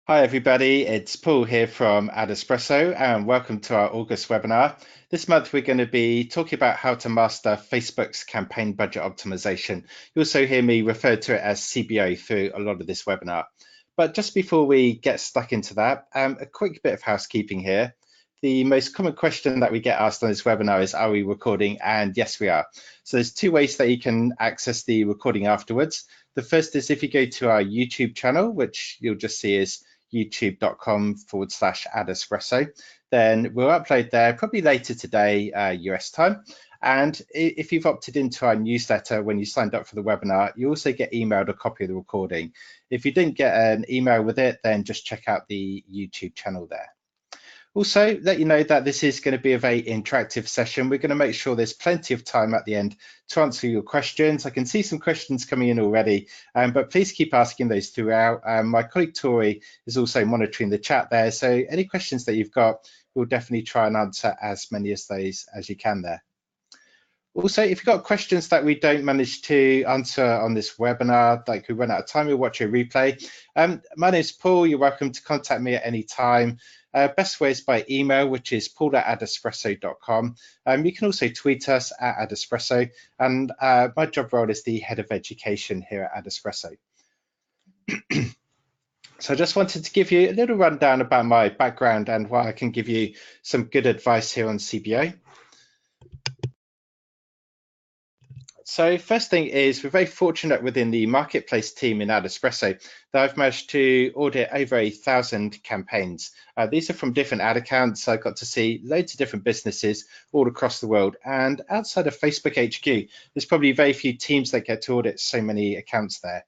Hi everybody, it's Paul here from AdEspresso and welcome to our August webinar. This month we're going to be talking about how to master Facebook's campaign budget optimization. You also hear me refer to it as CBO through a lot of this webinar. But just before we get stuck into that, a quick bit of housekeeping here. The most common question that we get asked on this webinar is, are we recording? And yes, we are. So there's two ways that you can access the recording afterwards. The first is if you go to our YouTube channel, which you'll just see is youtube.com/AdEspresso, then we'll upload there probably later today, US time. And if you've opted into our newsletter when you signed up for the webinar, you also get emailed a copy of the recording. If you didn't get an email with it, then just check out the YouTube channel there. Also, let you know that this is going to be a very interactive session. We're going to make sure there's plenty of time at the end to answer your questions. I can see some questions coming in already, but please keep asking those throughout. My colleague Tori is also monitoring the chat there, so any questions that you've got, we'll definitely try and answer as many of those as you can there. Also, if you've got questions that we don't manage to answer on this webinar, like we run out of time, you'll watch a replay. My name is Paul. You're welcome to contact me at any time. Best way is by email, which is paul@adespresso.com. You can also tweet us at AdEspresso, and my job role is the head of education here at AdEspresso. So I just wanted to give you a little rundown about my background and why I can give you some good advice here on CBO. So first thing is we're very fortunate within the marketplace team in AdEspresso that I've managed to audit over 1,000 campaigns. These are from different ad accounts. I got to see loads of different businesses all across the world. And outside of Facebook HQ, there's probably very few teams that get to audit so many accounts there.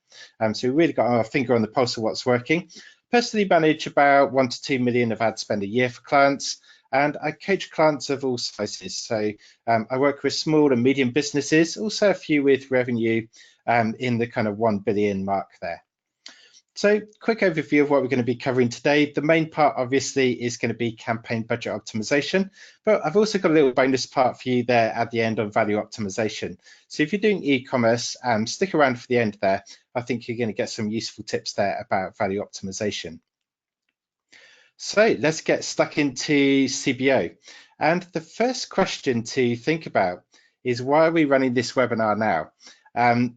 So we really got our finger on the pulse of what's working. Personally manage about 1 to 2 million of ad spend a year for clients. And I coach clients of all sizes. So I work with small and medium businesses, also a few with revenue in the kind of 1 billion mark there. So quick overview of what we're going to be covering today. The main part obviously is going to be campaign budget optimization, but I've also got a little bonus part for you there at the end on value optimization. So if you're doing e-commerce, stick around for the end there. I think you're going to get some useful tips there about value optimization. So let's get stuck into CBO. And the first question to think about is, why are we running this webinar now?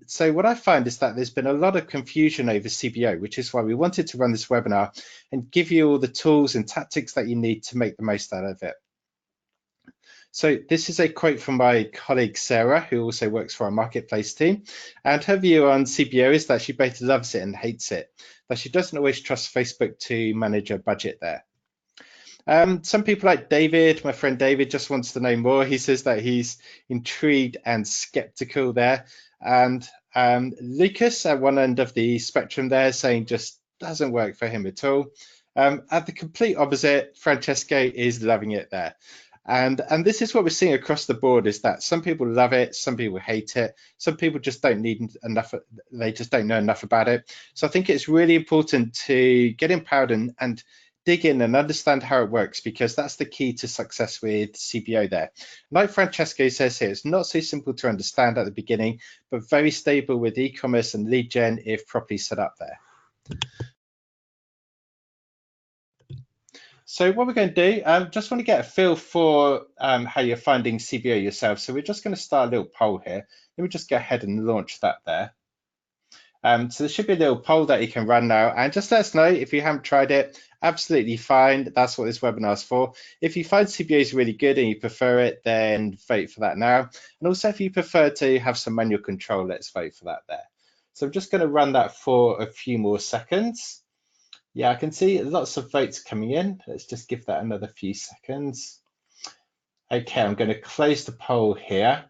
So what I find is that there's been a lot of confusion over CBO, which is why we wanted to run this webinar and give you all the tools and tactics that you need to make the most out of it. So this is a quote from my colleague Sarah, who also works for our marketplace team. And her view on CBO is that she both loves it and hates it, that she doesn't always trust Facebook to manage her budget there. Some people like David, my friend David, just wants to know more. He says that he's intrigued and skeptical there. And Lucas at one end of the spectrum there saying just doesn't work for him at all. At the complete opposite, Francesco is loving it there. And this is what we're seeing across the board, is that some people love it, some people hate it, some people just don't need enough, they just don't know enough about it. So I think it's really important to get empowered and dig in and understand how it works, because that's the key to success with CBO there. Like Francesco says here, it's not so simple to understand at the beginning, but very stable with e-commerce and lead gen if properly set up there. So what we're going to do, just want to get a feel for how you're finding CBO yourself. So we're just going to start a little poll here. Let me just go ahead and launch that there. So there should be a little poll that you can run now, and just let us know if you haven't tried it. Absolutely fine. That's what this webinar is for. If you find CBO is really good and you prefer it, then vote for that now. And also if you prefer to have some manual control, let's vote for that there. So I'm just going to run that for a few more seconds. Yeah, I can see lots of votes coming in. Let's just give that another few seconds. Okay, I'm going to close the poll here.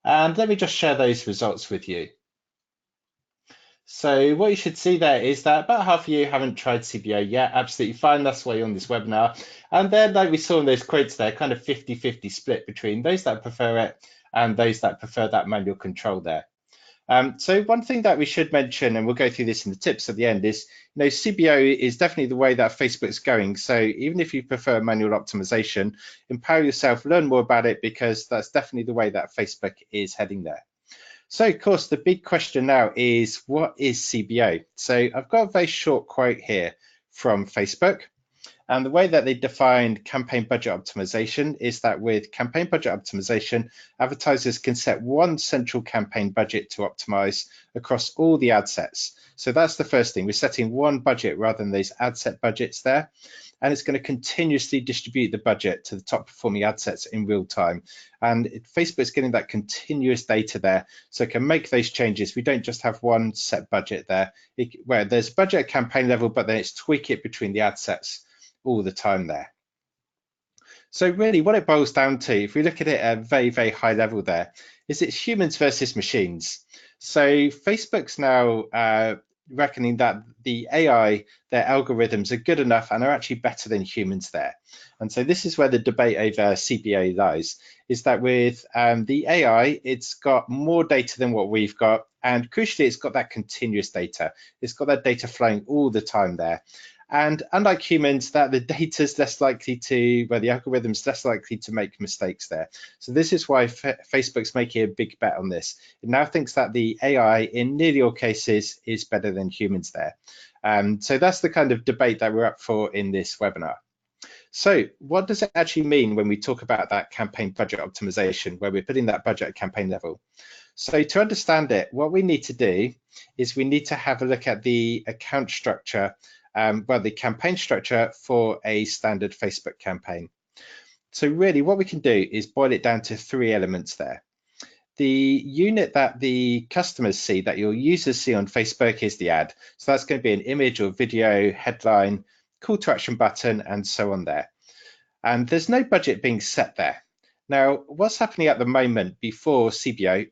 And let me just share those results with you. So what you should see there is that about half of you haven't tried CBO yet. Absolutely fine. That's why you're on this webinar. And then, like we saw in those quotes there, kind of 50-50 split between those that prefer it and those that prefer that manual control there. So one thing that we should mention, and we'll go through this in the tips at the end, is CBO is definitely the way that Facebook's going. So even if you prefer manual optimization, empower yourself, learn more about it, because that's definitely the way that Facebook is heading there. So of course, the big question now is, what is CBO? So I've got a very short quote here from Facebook. And the way that they define campaign budget optimization is that with campaign budget optimization, advertisers can set one central campaign budget to optimize across all the ad sets. So that's the first thing. We're setting one budget rather than those ad set budgets there. And it's going to continuously distribute the budget to the top performing ad sets in real time. And Facebook's getting that continuous data there, so it can make those changes. We don't just have one set budget there, where there's budget at campaign level, but then it's tweak it between the ad sets all the time there. So really what it boils down to, if we look at it at a very, very high level there, is it's humans versus machines. So Facebook's now reckoning that the AI, their algorithms are good enough and are actually better than humans there. And so this is where the debate over CBO lies, is that with the AI, it's got more data than what we've got. And crucially, it's got that continuous data. It's got that data flowing all the time there. And unlike humans, that the data is less likely to, well, the algorithm's less likely to make mistakes there. So this is why Facebook's making a big bet on this. It now thinks that the AI in nearly all cases is better than humans there. So that's the kind of debate that we're up for in this webinar. So what does it actually mean when we talk about that campaign budget optimization, where we're putting that budget at campaign level? So to understand it, what we need to do is we need to have a look at the account structure, the campaign structure for a standard Facebook campaign. So really what we can do is boil it down to three elements there. The unit that the customers see, that your users see on Facebook, is the ad. So that's going to be an image or video, headline, call to action button, and so on there. And there's no budget being set there. Now, what's happening at the moment before CBO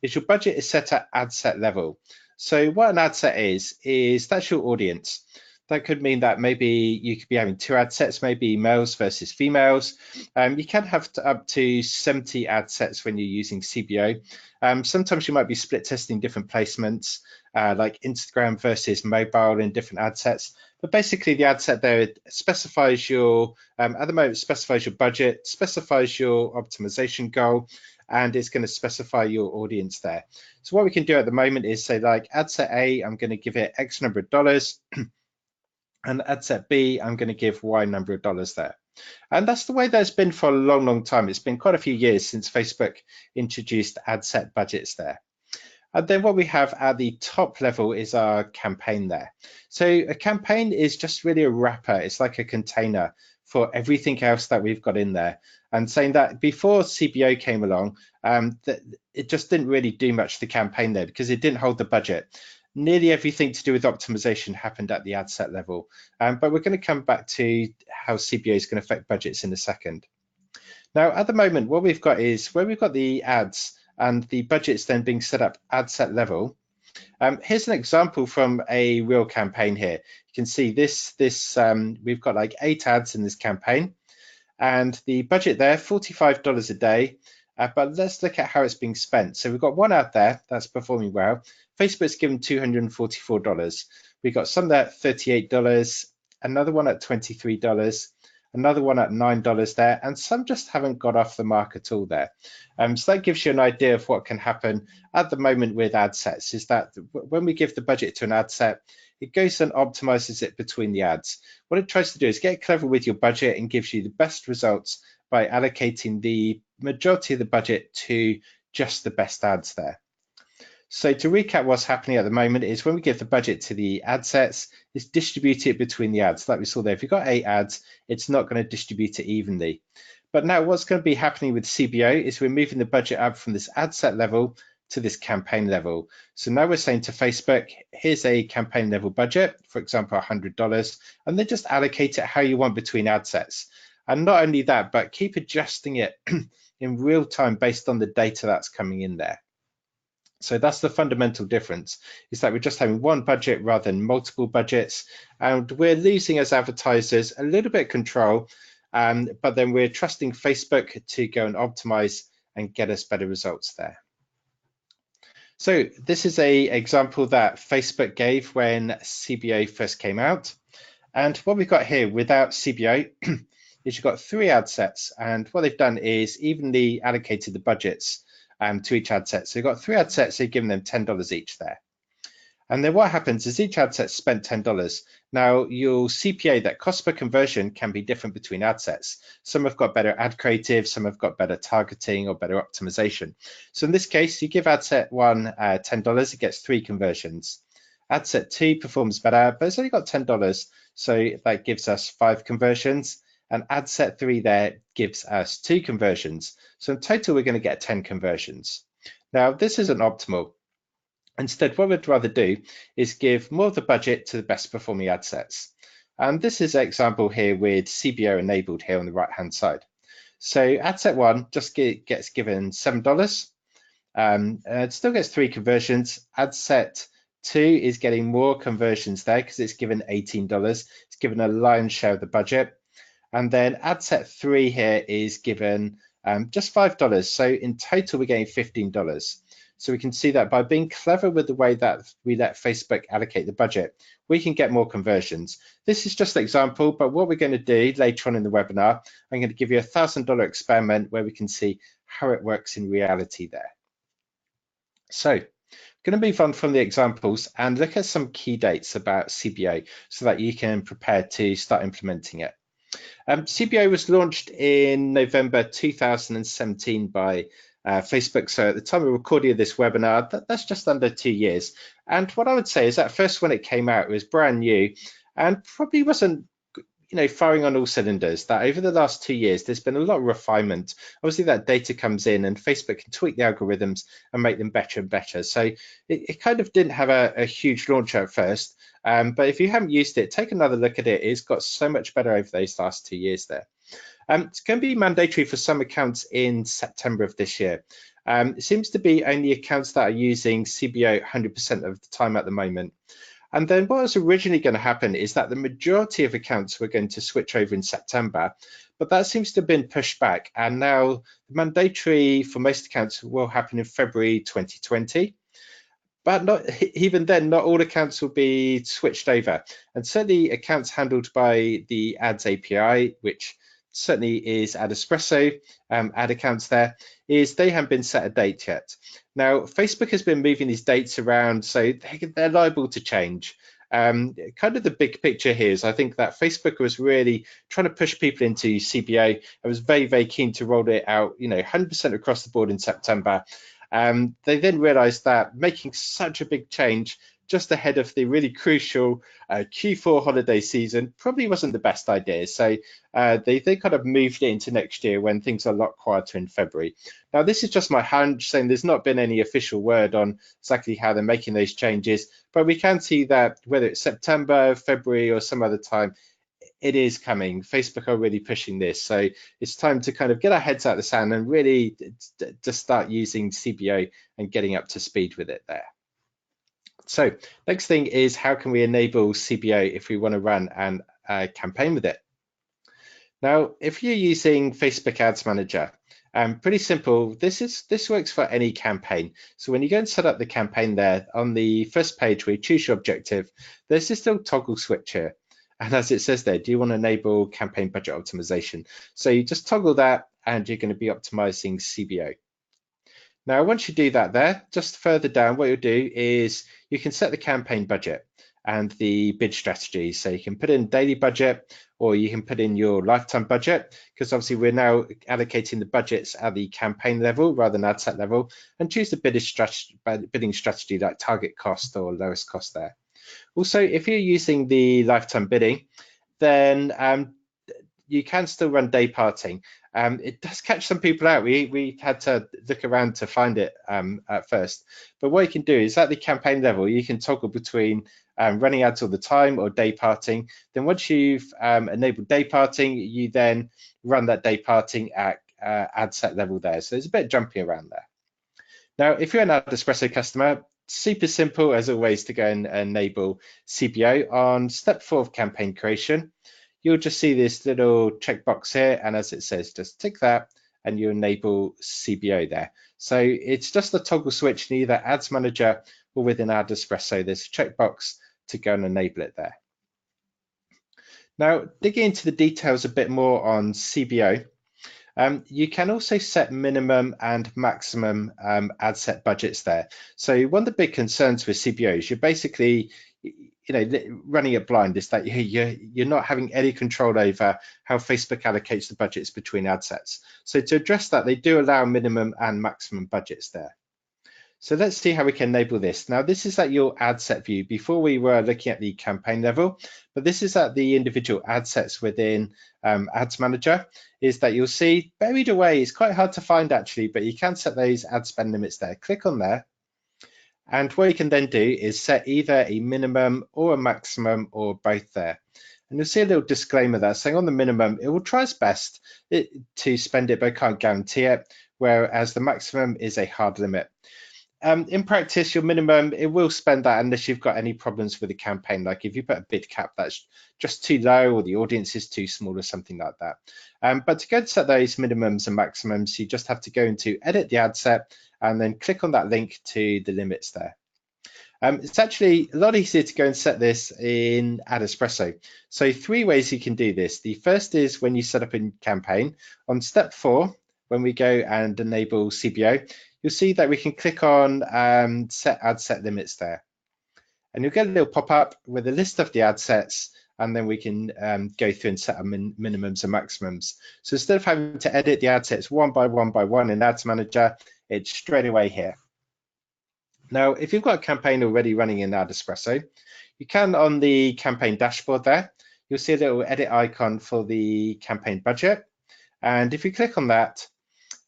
is your budget is set at ad set level. So what an ad set is that's your audience. That could mean that maybe you could be having two ad sets, maybe males versus females. You can have up to 70 ad sets when you're using CBO. Sometimes you might be split testing different placements, like Instagram versus mobile in different ad sets. But basically the ad set there specifies your, at the moment, specifies your budget, specifies your optimization goal, and it's going to specify your audience there. So what we can do at the moment is say, like, ad set A, I'm going to give it X number of dollars, and ad set B, I'm going to give Y number of dollars there. And that's the way that it's been for a long, long time. It's been quite a few years since Facebook introduced ad set budgets there. And then what we have at the top level is our campaign there. So a campaign is just really a wrapper. It's like a container for everything else that we've got in there. And saying that before CBO came along, it just didn't really do much to the campaign there because it didn't hold the budget. Nearly everything to do with optimization happened at the ad set level. But we're going to come back to how CBO is going to affect budgets in a second. Now, at the moment, what we've got is where we've got the ads and the budgets then being set up ad set level. Here's an example from a real campaign here. You can see this we've got like 8 ads in this campaign, and the budget there, $45 a day. But let's look at how it's being spent. So we've got one ad there that's performing well. Facebook's given $244. We've got some there at $38, another one at $23, another one at $9 there, and some just haven't got off the mark at all there. So that gives you an idea of what can happen at the moment with ad sets, is that when we give the budget to an ad set, it goes and optimizes it between the ads. What it tries to do is get clever with your budget and gives you the best results by allocating the majority of the budget to just the best ads there. So to recap, what's happening at the moment is when we give the budget to the ad sets, it's distributed between the ads. Like we saw there, if you've got 8 ads, it's not going to distribute it evenly. But now what's going to be happening with CBO is we're moving the budget up from this ad set level to this campaign level. So now we're saying to Facebook, here's a campaign level budget, for example, $100, and then just allocate it how you want between ad sets. And not only that, but keep adjusting it in real time based on the data that's coming in there. So that's the fundamental difference, is that we're just having one budget rather than multiple budgets, and we're losing as advertisers a little bit of control, but then we're trusting Facebook to go and optimize and get us better results there. So this is an example that Facebook gave when CBO first came out. And what we've got here without CBO is you've got 3 ad sets, and what they've done is evenly allocated the budgets to each ad set. So you've got 3 ad sets, so you've given them $10 each there. And then what happens is each ad set spent $10. Now your CPA, that cost per conversion, can be different between ad sets. Some have got better ad creative, some have got better targeting or better optimization. So in this case, you give ad set one $10, it gets 3 conversions. Ad set 2 performs better, but it's only got $10, so that gives us 5 conversions. And ad set 3 there gives us 2 conversions. So in total, we're going to get 10 conversions. Now, this isn't optimal. Instead, what we'd rather do is give more of the budget to the best performing ad sets. And this is an example here with CBO enabled here on the right hand side. So ad set 1 just gets given $7. It still gets 3 conversions. Ad set 2 is getting more conversions there because it's given $18. It's given a lion's share of the budget. And then ad set 3 here is given just $5. So in total, we're getting $15. So we can see that by being clever with the way that we let Facebook allocate the budget, we can get more conversions. This is just an example, but what we're going to do later on in the webinar, I'm going to give you a $1,000 experiment where we can see how it works in reality there. So I'm going to move on from the examples and look at some key dates about CBO so that you can prepare to start implementing it. CBO was launched in November 2017 by Facebook. So at the time of recording of this webinar, that's just under 2 years. And what I would say is that first when it came out, it was brand new and probably wasn't firing on all cylinders. That over the last 2 years, there's been a lot of refinement. Obviously, that data comes in and Facebook can tweak the algorithms and make them better and better. So it kind of didn't have a huge launch at first. But if you haven't used it, take another look at it. It's got so much better over those last 2 years there. It's going to be mandatory for some accounts in September of this year. It seems to be only accounts that are using CBO 100% of the time at the moment. And then what was originally going to happen is that the majority of accounts were going to switch over in September, but that seems to have been pushed back. And now mandatory for most accounts will happen in February 2020. But not even then, not all accounts will be switched over. And certainly accounts handled by the Ads API, which certainly is AdEspresso, ad accounts there, is they haven't been set a date yet. Now, Facebook has been moving these dates around, so they're liable to change. Kind of the big picture here is I think that Facebook was really trying to push people into CBO. I was very, very keen to roll it out, 100% across the board in September. They then realized that making such a big change just ahead of the really crucial Q4 holiday season probably wasn't the best idea. So they kind of moved it into next year when things are a lot quieter in February. Now, this is just my hunch, saying there's not been any official word on exactly how they're making those changes, but we can see that whether it's September, February, or some other time, it is coming. Facebook are really pushing this. So it's time to kind of get our heads out of the sand and really just start using CBO and getting up to speed with it there. So next thing is how can we enable CBO if we want to run a campaign with it? Now, if you're using Facebook Ads Manager, pretty simple. This works for any campaign. So when you go and set up the campaign there, on the first page where you choose your objective, there's this little toggle switch here. And as it says there, do you want to enable campaign budget optimization? So you just toggle that and you're going to be optimizing CBO. Now, once you do that there, just further down, what you'll do is you can set the campaign budget and the bid strategy. So you can put in daily budget or you can put in your lifetime budget, because obviously we're now allocating the budgets at the campaign level rather than ad set level, and choose the bidding strategy like target cost or lowest cost there. Also, if you're using the lifetime bidding, then you can still run day parting. It does catch some people out. We had to look around to find it at first. But what you can do is at the campaign level, you can toggle between running ads all the time or day parting. Then once you've enabled day parting, you then run that day parting at ad set level there. So there's a bit jumpy around there. Now, if you're an AdEspresso customer, super simple as always to go and enable CBO. On step 4 of campaign creation, you'll just see this little checkbox here, and as it says, just tick that and you enable CBO there. So it's just a toggle switch in either Ads Manager or within AdEspresso. There's a checkbox to go and enable it there. Now, digging into the details a bit more on CBO, You can also set minimum and maximum ad set budgets there. So one of the big concerns with CBOs, you're basically, running it blind, is that you're not having any control over how Facebook allocates the budgets between ad sets. So to address that, they do allow minimum and maximum budgets there. So let's see how we can enable this. Now, this is at your ad set view. Before we were looking at the campaign level, but this is at the individual ad sets within Ads Manager, is that you'll see buried away. It's quite hard to find actually, but you can set those ad spend limits there. Click on there. And what you can then do is set either a minimum or a maximum or both there. And you'll see a little disclaimer there saying on the minimum, it will try its best to spend it, but can't guarantee it, whereas the maximum is a hard limit. In practice, your minimum, it will spend that unless you've got any problems with the campaign, like if you put a bid cap that's just too low or the audience is too small or something like that. But to go and set those minimums and maximums, you just have to go into edit the ad set and then click on that link to the limits there. It's actually a lot easier to go and set this in AdEspresso. So 3 ways you can do this. The first is when you set up a campaign. On step 4, when we go and enable CBO, you'll see that we can click on set ad set limits there. And you'll get a little pop-up with a list of the ad sets, and then we can go through and set our minimums and maximums. So instead of having to edit the ad sets one by one in Ads Manager, it's straight away here. Now, if you've got a campaign already running in AdEspresso, you can, on the campaign dashboard there, you'll see a little edit icon for the campaign budget. And if you click on that,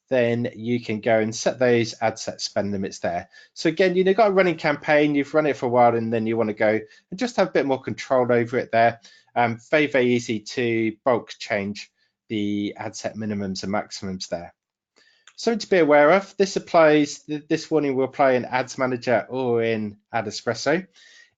then you can go and set those ad set spend limits there. So again, you've got a running campaign, you've run it for a while, and then you want to go and just have a bit more control over it there. Very, very easy to bulk change the ad set minimums and maximums there. Something to be aware of, this warning will apply in Ads Manager or in AdEspresso,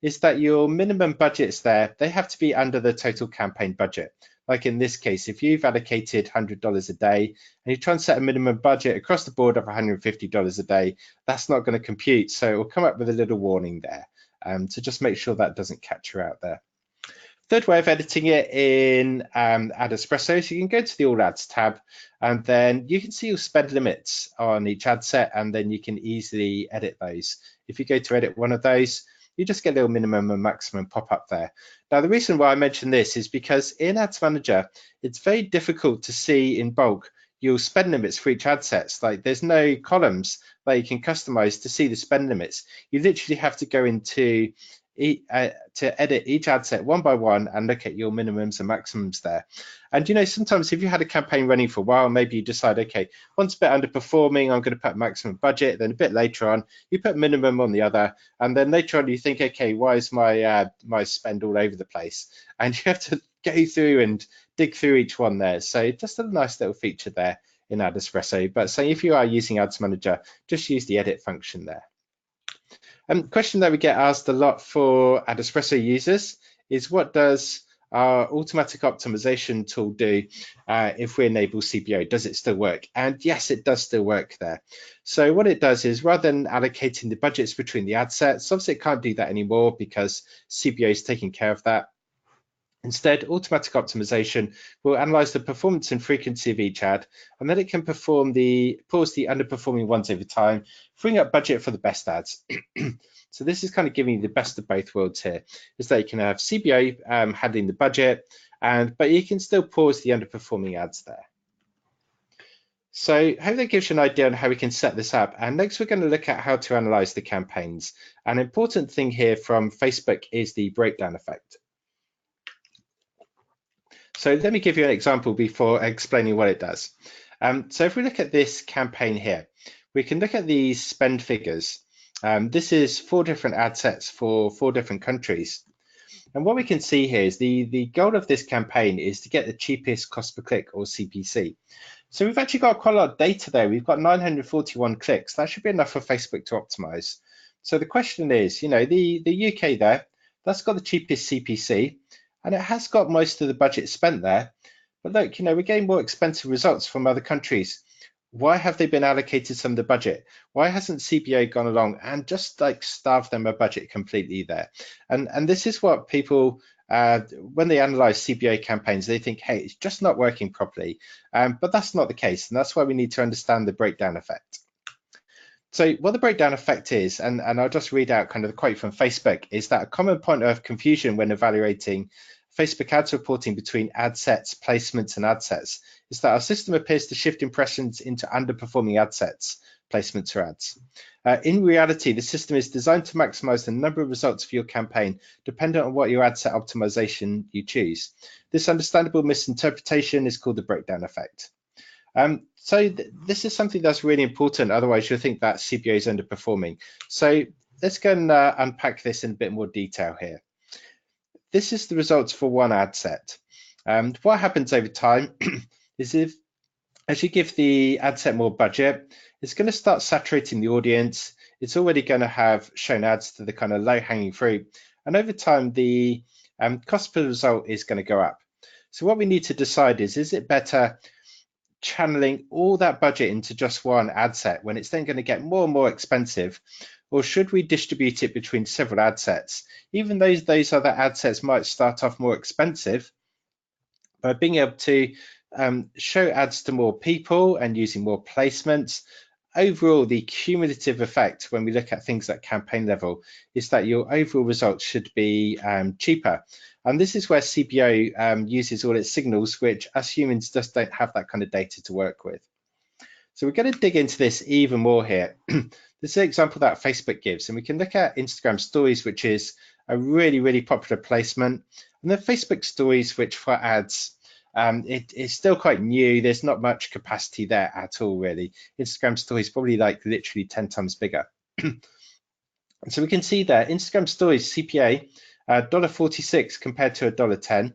is that your minimum budgets there, they have to be under the total campaign budget. Like in this case, if you've allocated $100 a day and you try and set a minimum budget across the board of $150 a day, that's not going to compute. So it will come up with a little warning there. So just make sure that doesn't catch you out there. Third way of editing it in AdEspresso, so you can go to the All Ads tab, and then you can see your spend limits on each ad set, and then you can easily edit those. If you go to edit one of those, you just get a little minimum and maximum pop up there. Now, the reason why I mention this is because in Ads Manager, it's very difficult to see in bulk your spend limits for each ad sets. Like there's no columns that you can customize to see the spend limits. You literally have to go into to edit each ad set one by one and look at your minimums and maximums there. And sometimes if you had a campaign running for a while, maybe you decide, okay, one's a bit underperforming, I'm going to put maximum budget, then a bit later on you put minimum on the other, and then later on you think, okay, why is my spend all over the place? And you have to go through and dig through each one there. So just a nice little feature there in AdEspresso. But say if you are using Ads Manager, just use the edit function there. Question that we get asked a lot for AdEspresso users is, what does our automatic optimization tool do if we enable CBO? Does it still work? And yes, it does still work there. So what it does is, rather than allocating the budgets between the ad sets, obviously it can't do that anymore because CBO is taking care of that. Instead, automatic optimization will analyze the performance and frequency of each ad, and then it can pause the underperforming ones over time, freeing up budget for the best ads. So this is kind of giving you the best of both worlds here, is that you can have CBO handling the budget, but you can still pause the underperforming ads there. So I hope that gives you an idea on how we can set this up. And next we're going to look at how to analyze the campaigns. An important thing here from Facebook is the breakdown effect. So let me give you an example before explaining what it does. So if we look at this campaign here, we can look at these spend figures. This is 4 different ad sets for 4 different countries. And what we can see here is the goal of this campaign is to get the cheapest cost per click, or CPC. So we've actually got quite a lot of data there. We've got 941 clicks. That should be enough for Facebook to optimize. So the question is, the UK there, that's got the cheapest CPC. And it has got most of the budget spent there. But look, we're getting more expensive results from other countries. why have they been allocated some of the budget? Why hasn't CBO gone along and just like starved them a budget completely there? And this is what people, when they analyze CBO campaigns, they think, hey, it's just not working properly. But that's not the case. And that's why we need to understand the breakdown effect. So what the breakdown effect is, and I'll just read out kind of the quote from Facebook, is that a common point of confusion when evaluating Facebook ads reporting between ad sets, placements, and ad sets is that our system appears to shift impressions into underperforming ad sets, placements, or ads. In reality, the system is designed to maximize the number of results for your campaign, dependent on what your ad set optimization you choose. This understandable misinterpretation is called the breakdown effect. This is something that's really important, otherwise you'll think that CBO is underperforming. So let's go and unpack this in a bit more detail here. This is the results for one ad set. What happens over time is as you give the ad set more budget, it's going to start saturating the audience. It's already going to have shown ads to the kind of low-hanging fruit. And over time, the cost per result is going to go up. So what we need to decide is it better channeling all that budget into just one ad set when it's then going to get more and more expensive, or should we distribute it between several ad sets? Even though those other ad sets might start off more expensive, by being able to show ads to more people and using more placements, overall the cumulative effect when we look at things at campaign level is that your overall results should be cheaper. And this is where CBO uses all its signals, which us humans just don't have that kind of data to work with. So we're going to dig into this even more here. This is an example that Facebook gives, and we can look at Instagram stories, which is a really, really popular placement. And then Facebook stories, which for ads, it is still quite new. There's not much capacity there at all, really. Instagram stories probably like literally 10 times bigger. So we can see there, Instagram stories CPA, $1.46 compared to $1.10.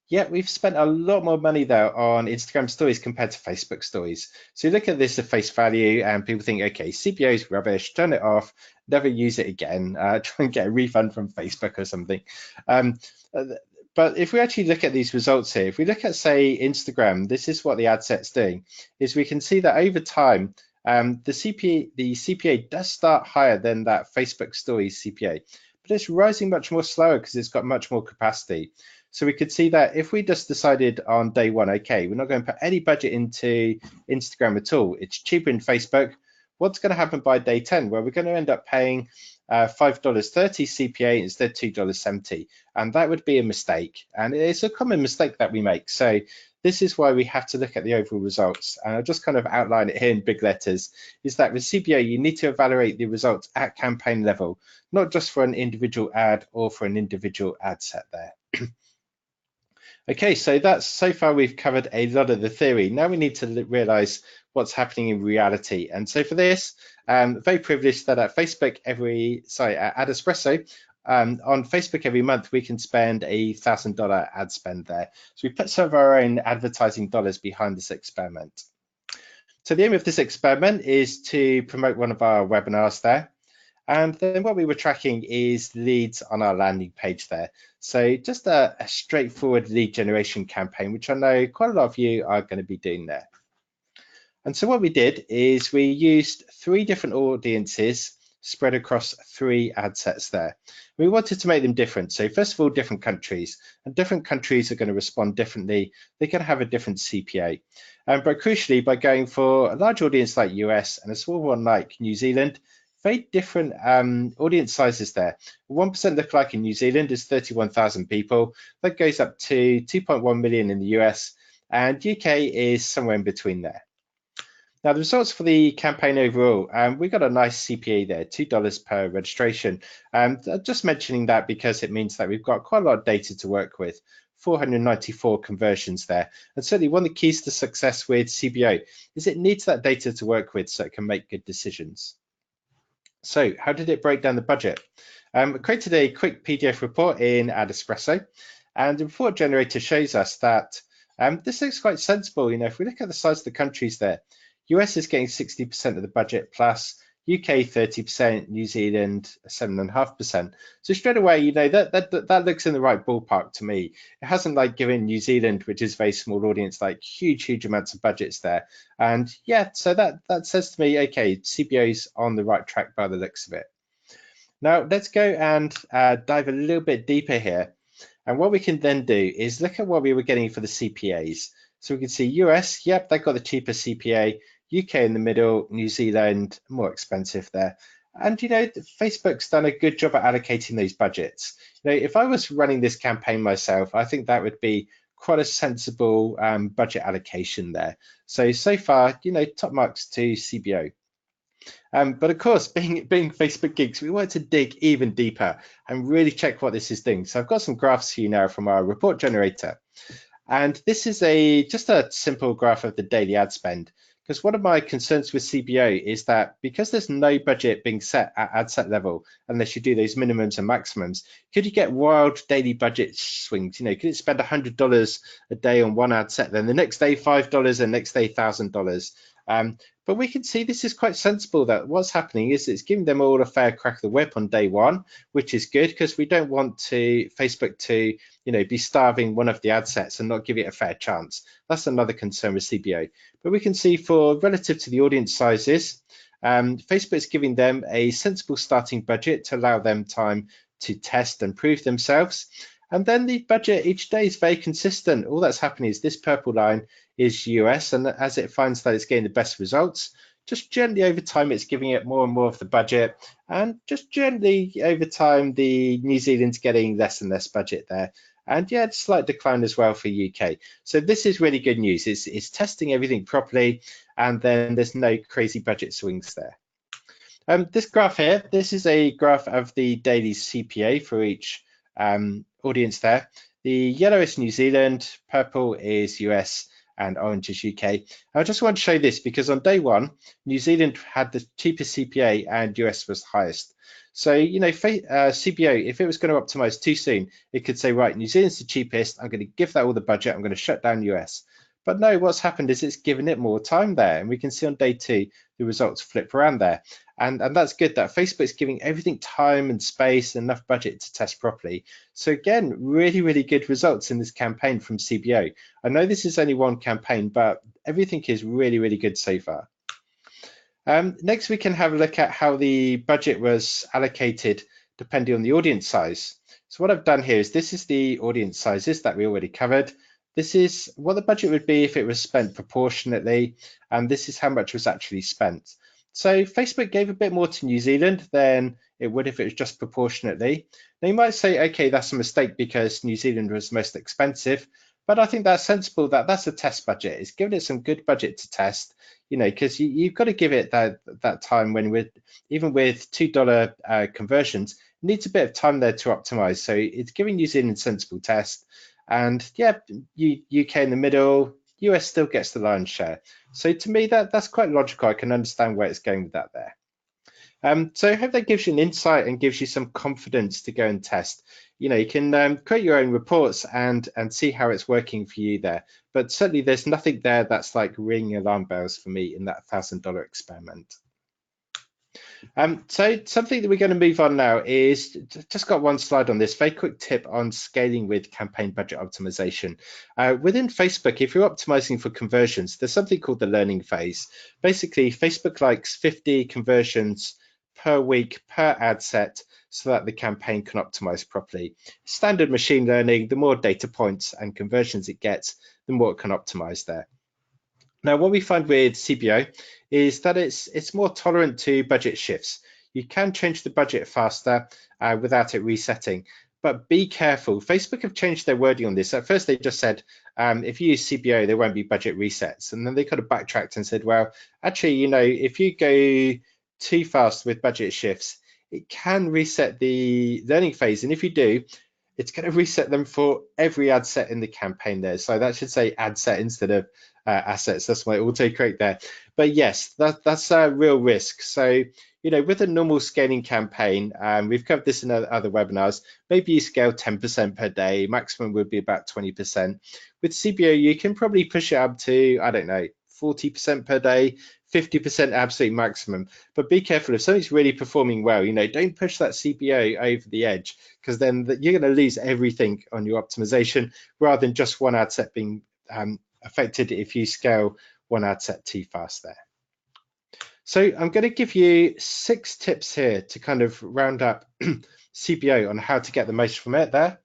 Yet we've spent a lot more money there on Instagram stories compared to Facebook stories. So you look at this at face value and people think, okay, CPO is rubbish, turn it off, never use it again, try and get a refund from Facebook or something. But if we actually look at these results here, if we look at, say, Instagram, this is what the ad set's doing, is we can see that over time, the CPA does start higher than that Facebook stories CPA, but it's rising much more slower because it's got much more capacity. So we could see that if we just decided on day one, okay, we're not going to put any budget into Instagram at all, it's cheaper in Facebook, what's going to happen by day 10? Well, we're going to end up paying $5.30 CPA instead of $2.70, and that would be a mistake, and it's a common mistake that we make. So this is why we have to look at the overall results, and I'll just kind of outline it here in big letters, is that with CBO you need to evaluate the results at campaign level, not just for an individual ad or for an individual ad set there. Okay, so far we've covered a lot of the theory. Now we need to realize what's happening in reality. And so for this, very privileged that at AdEspresso, on Facebook every month, we can spend $1,000 ad spend there. So we put some of our own advertising dollars behind this experiment. So the aim of this experiment is to promote one of our webinars there. And then what we were tracking is leads on our landing page there. So just a straightforward lead generation campaign, which I know quite a lot of you are going to be doing there. And so what we did is we used 3 different audiences spread across 3 ad sets there. We wanted to make them different. So first of all, different countries, and different countries are going to respond differently. They can have a different CPA. But crucially, by going for a large audience like US and a small one like New Zealand, very different audience sizes there. 1% lookalike in New Zealand is 31,000 people. That goes up to 2.1 million in the US, and UK is somewhere in between there. Now the results for the campaign overall, we got a nice CPA there, $2 per registration. Just mentioning that because it means that we've got quite a lot of data to work with. 494 conversions there. And certainly one of the keys to success with CBO is it needs that data to work with so it can make good decisions. So how did it break down the budget? I created a quick PDF report in AdEspresso, and the report generator shows us that this looks quite sensible. You know, if we look at the size of the countries there, US is getting 60% of the budget plus, UK 30%, New Zealand 7.5%. So straight away, you know, that looks in the right ballpark to me. It hasn't like given New Zealand, which is a very small audience, like huge amounts of budgets there. And yeah, so that says to me, okay, CBO's on the right track by the looks of it. Now let's go and dive a little bit deeper here. And what we can then do is look at what we were getting for the CPAs. So we can see US, yep, they got the cheapest CPA, UK in the middle, New Zealand more expensive there. And you know, Facebook's done a good job at allocating those budgets. You know, if I was running this campaign myself, I think that would be quite a sensible budget allocation there. So far, you know, top marks to CBO. But of course, being Facebook geeks, we want to dig even deeper and really check what this is doing. So I've got some graphs for you now from our report generator. And this is just a simple graph of the daily ad spend. Because one of my concerns with CBO is that because there's no budget being set at ad set level, unless you do those minimums and maximums, could you get wild daily budget swings? You know, could it spend $100 a day on one ad set, then the next day $5 and next day $1,000? But we can see this is quite sensible, that what's happening is it's giving them all a fair crack of the whip on day one, which is good because we don't want Facebook to, you know, be starving one of the ad sets and not give it a fair chance. That's another concern with CBO. But we can see for relative to the audience sizes, Facebook's giving them a sensible starting budget to allow them time to test and prove themselves. And then the budget each day is very consistent. All that's happening is this purple line is US, and as it finds that it's getting the best results, just gently over time it's giving it more and more of the budget, and just gently over time the New Zealand's getting less and less budget there. And yeah, slight decline as well for UK. So this is really good news. It's testing everything properly, and then there's no crazy budget swings there. This graph here, this is a graph of the daily CPA for each audience there. The yellow is New Zealand, purple is US, and orange is UK. I just want to show this because on day one, New Zealand had the cheapest CPA and US was highest. So, you know, CBO, if it was going to optimize too soon, it could say, right, New Zealand's the cheapest, I'm going to give that all the budget, I'm going to shut down US. But no, what's happened is it's given it more time there. And we can see on day two, the results flip around there. And that's good that Facebook's giving everything time and space, enough budget to test properly. So again, really, really good results in this campaign from CBO. I know this is only one campaign, but everything is really, really good so far. Next, we can have a look at how the budget was allocated depending on the audience size. So what I've done here is this is the audience sizes that we already covered. This is what the budget would be if it was spent proportionately, and this is how much was actually spent. So Facebook gave a bit more to New Zealand than it would if it was just proportionately. Now you might say, okay, that's a mistake because New Zealand was most expensive, but I think that's sensible, that that's a test budget. It's giving it some good budget to test, you know, because you've got to give it that time when even with $2 conversions, it needs a bit of time there to optimize. So it's giving New Zealand a sensible test. And yeah, UK in the middle, US still gets the lion's share. So to me, that's quite logical. I can understand where it's going with that there. So I hope that gives you an insight and gives you some confidence to go and test. You know, you can create your own reports and see how it's working for you there. But certainly there's nothing there that's like ringing alarm bells for me in that $1,000 experiment. So something that we're going to move on now is, just got one slide on this, very quick tip on scaling with campaign budget optimization. Within Facebook, if you're optimizing for conversions, there's something called the learning phase. Basically, Facebook likes 50 conversions per week per ad set so that the campaign can optimize properly. Standard machine learning, the more data points and conversions it gets, the more it can optimize there. Now, what we find with CBO is that it's more tolerant to budget shifts. You can change the budget faster without it resetting, but be careful. Facebook have changed their wording on this. At first, they just said, if you use CBO, there won't be budget resets. And then they kind of backtracked and said, well, actually, you know, if you go too fast with budget shifts, it can reset the learning phase. And if you do, it's going to reset them for every ad set in the campaign there. So that should say ad set instead of assets. That's my autocorrect there. But yes, that's a real risk. So, you know, with a normal scaling campaign, we've covered this in other webinars, maybe you scale 10% per day, maximum would be about 20%. With CBO, you can probably push it up to, I don't know, 40% per day, 50% absolute maximum. But be careful, if something's really performing well, don't push that CBO over the edge, because then you're going to lose everything on your optimization rather than just one ad set being affected if you scale one ad set too fast there. So I'm going to give you 6 tips here to kind of round up CBO on how to get the most from it there.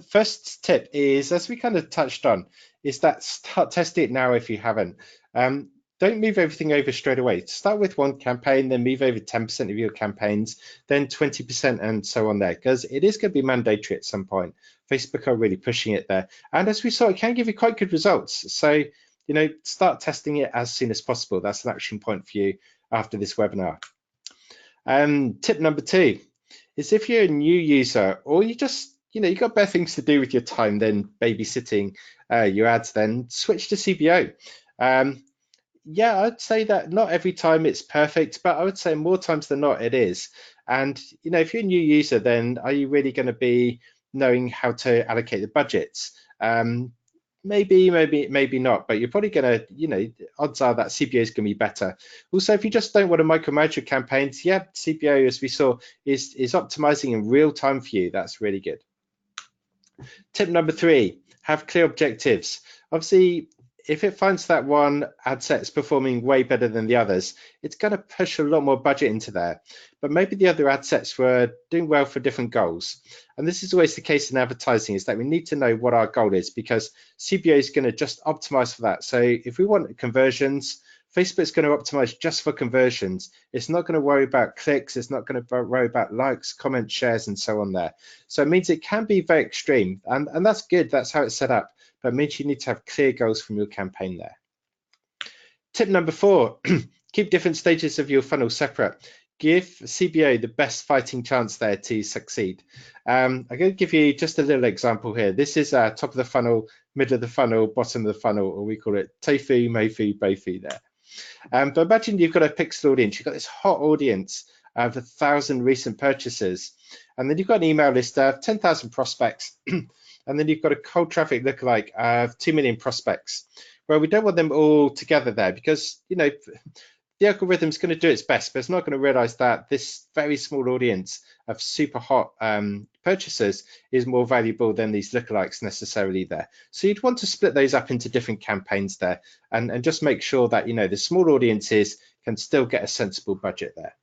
First tip is, as we kind of touched on, is that start testing it now if you haven't. Don't move everything over straight away. Start with one campaign, then move over 10% of your campaigns, then 20% and so on there, because it is going to be mandatory at some point. Facebook are really pushing it there. And as we saw, it can give you quite good results. So, start testing it as soon as possible. That's an action point for you after this webinar. Tip number 2 is, if you're a new user or you just you've got better things to do with your time than babysitting your ads, then switch to CBO. Yeah, I'd say that not every time it's perfect, but I would say more times than not it is. And if you're a new user, then are you really going to be knowing how to allocate the budgets? Maybe not, but you're probably going to, odds are that CBO is going to be better. Also, if you just don't want to micromanage your campaigns, yeah, CBO, as we saw, is optimizing in real time for you. That's really good. Tip number 3, have clear objectives. Obviously, if it finds that one ad set is performing way better than the others, it's going to push a lot more budget into there. But maybe the other ad sets were doing well for different goals. And this is always the case in advertising, is that we need to know what our goal is, because CBO is going to just optimize for that. So if we want conversions, Facebook's going to optimize just for conversions. It's not going to worry about clicks. It's not going to worry about likes, comments, shares, and so on there. So it means it can be very extreme, and that's good. That's how it's set up. But it means you need to have clear goals from your campaign there. Tip number 4, keep different stages of your funnel separate. Give CBO the best fighting chance there to succeed. I'm going to give you just a little example here. This is top of the funnel, middle of the funnel, bottom of the funnel, or we call it tofu, mofu, bofu there. But imagine you've got a pixel audience. You've got this hot audience of 1,000 recent purchasers, and then you've got an email list of 10,000 prospects, and then you've got a cold traffic lookalike of 2 million prospects. Well, we don't want them all together there, because the algorithm is going to do its best, but it's not going to realize that this very small audience of super hot purchasers is more valuable than these lookalikes necessarily there. So you'd want to split those up into different campaigns there, and just make sure that the small audiences can still get a sensible budget there.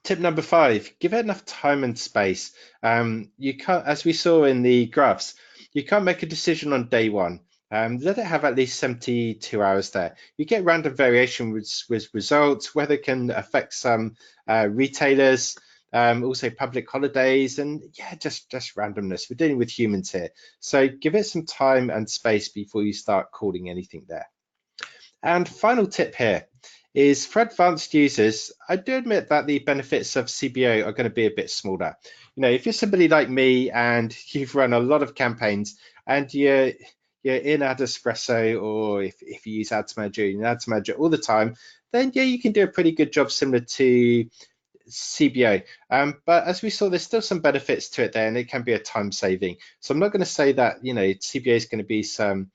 Tip number 5, give it enough time and space. You can't, as we saw in the graphs, you can't make a decision on day one. Let it have at least 72 hours there. You get random variation with results, weather can affect some retailers, also public holidays, and yeah, just randomness. We're dealing with humans here. So give it some time and space before you start calling anything there. And final tip here is, for advanced users, I do admit that the benefits of CBO are going to be a bit smaller. If you're somebody like me and you've run a lot of campaigns and you're in AdEspresso, or if you use Ads Manager, in Ads Manager all the time, then yeah, you can do a pretty good job similar to CBO. But as we saw, there's still some benefits to it there, and it can be a time saving. So I'm not going to say that CBO is going to be some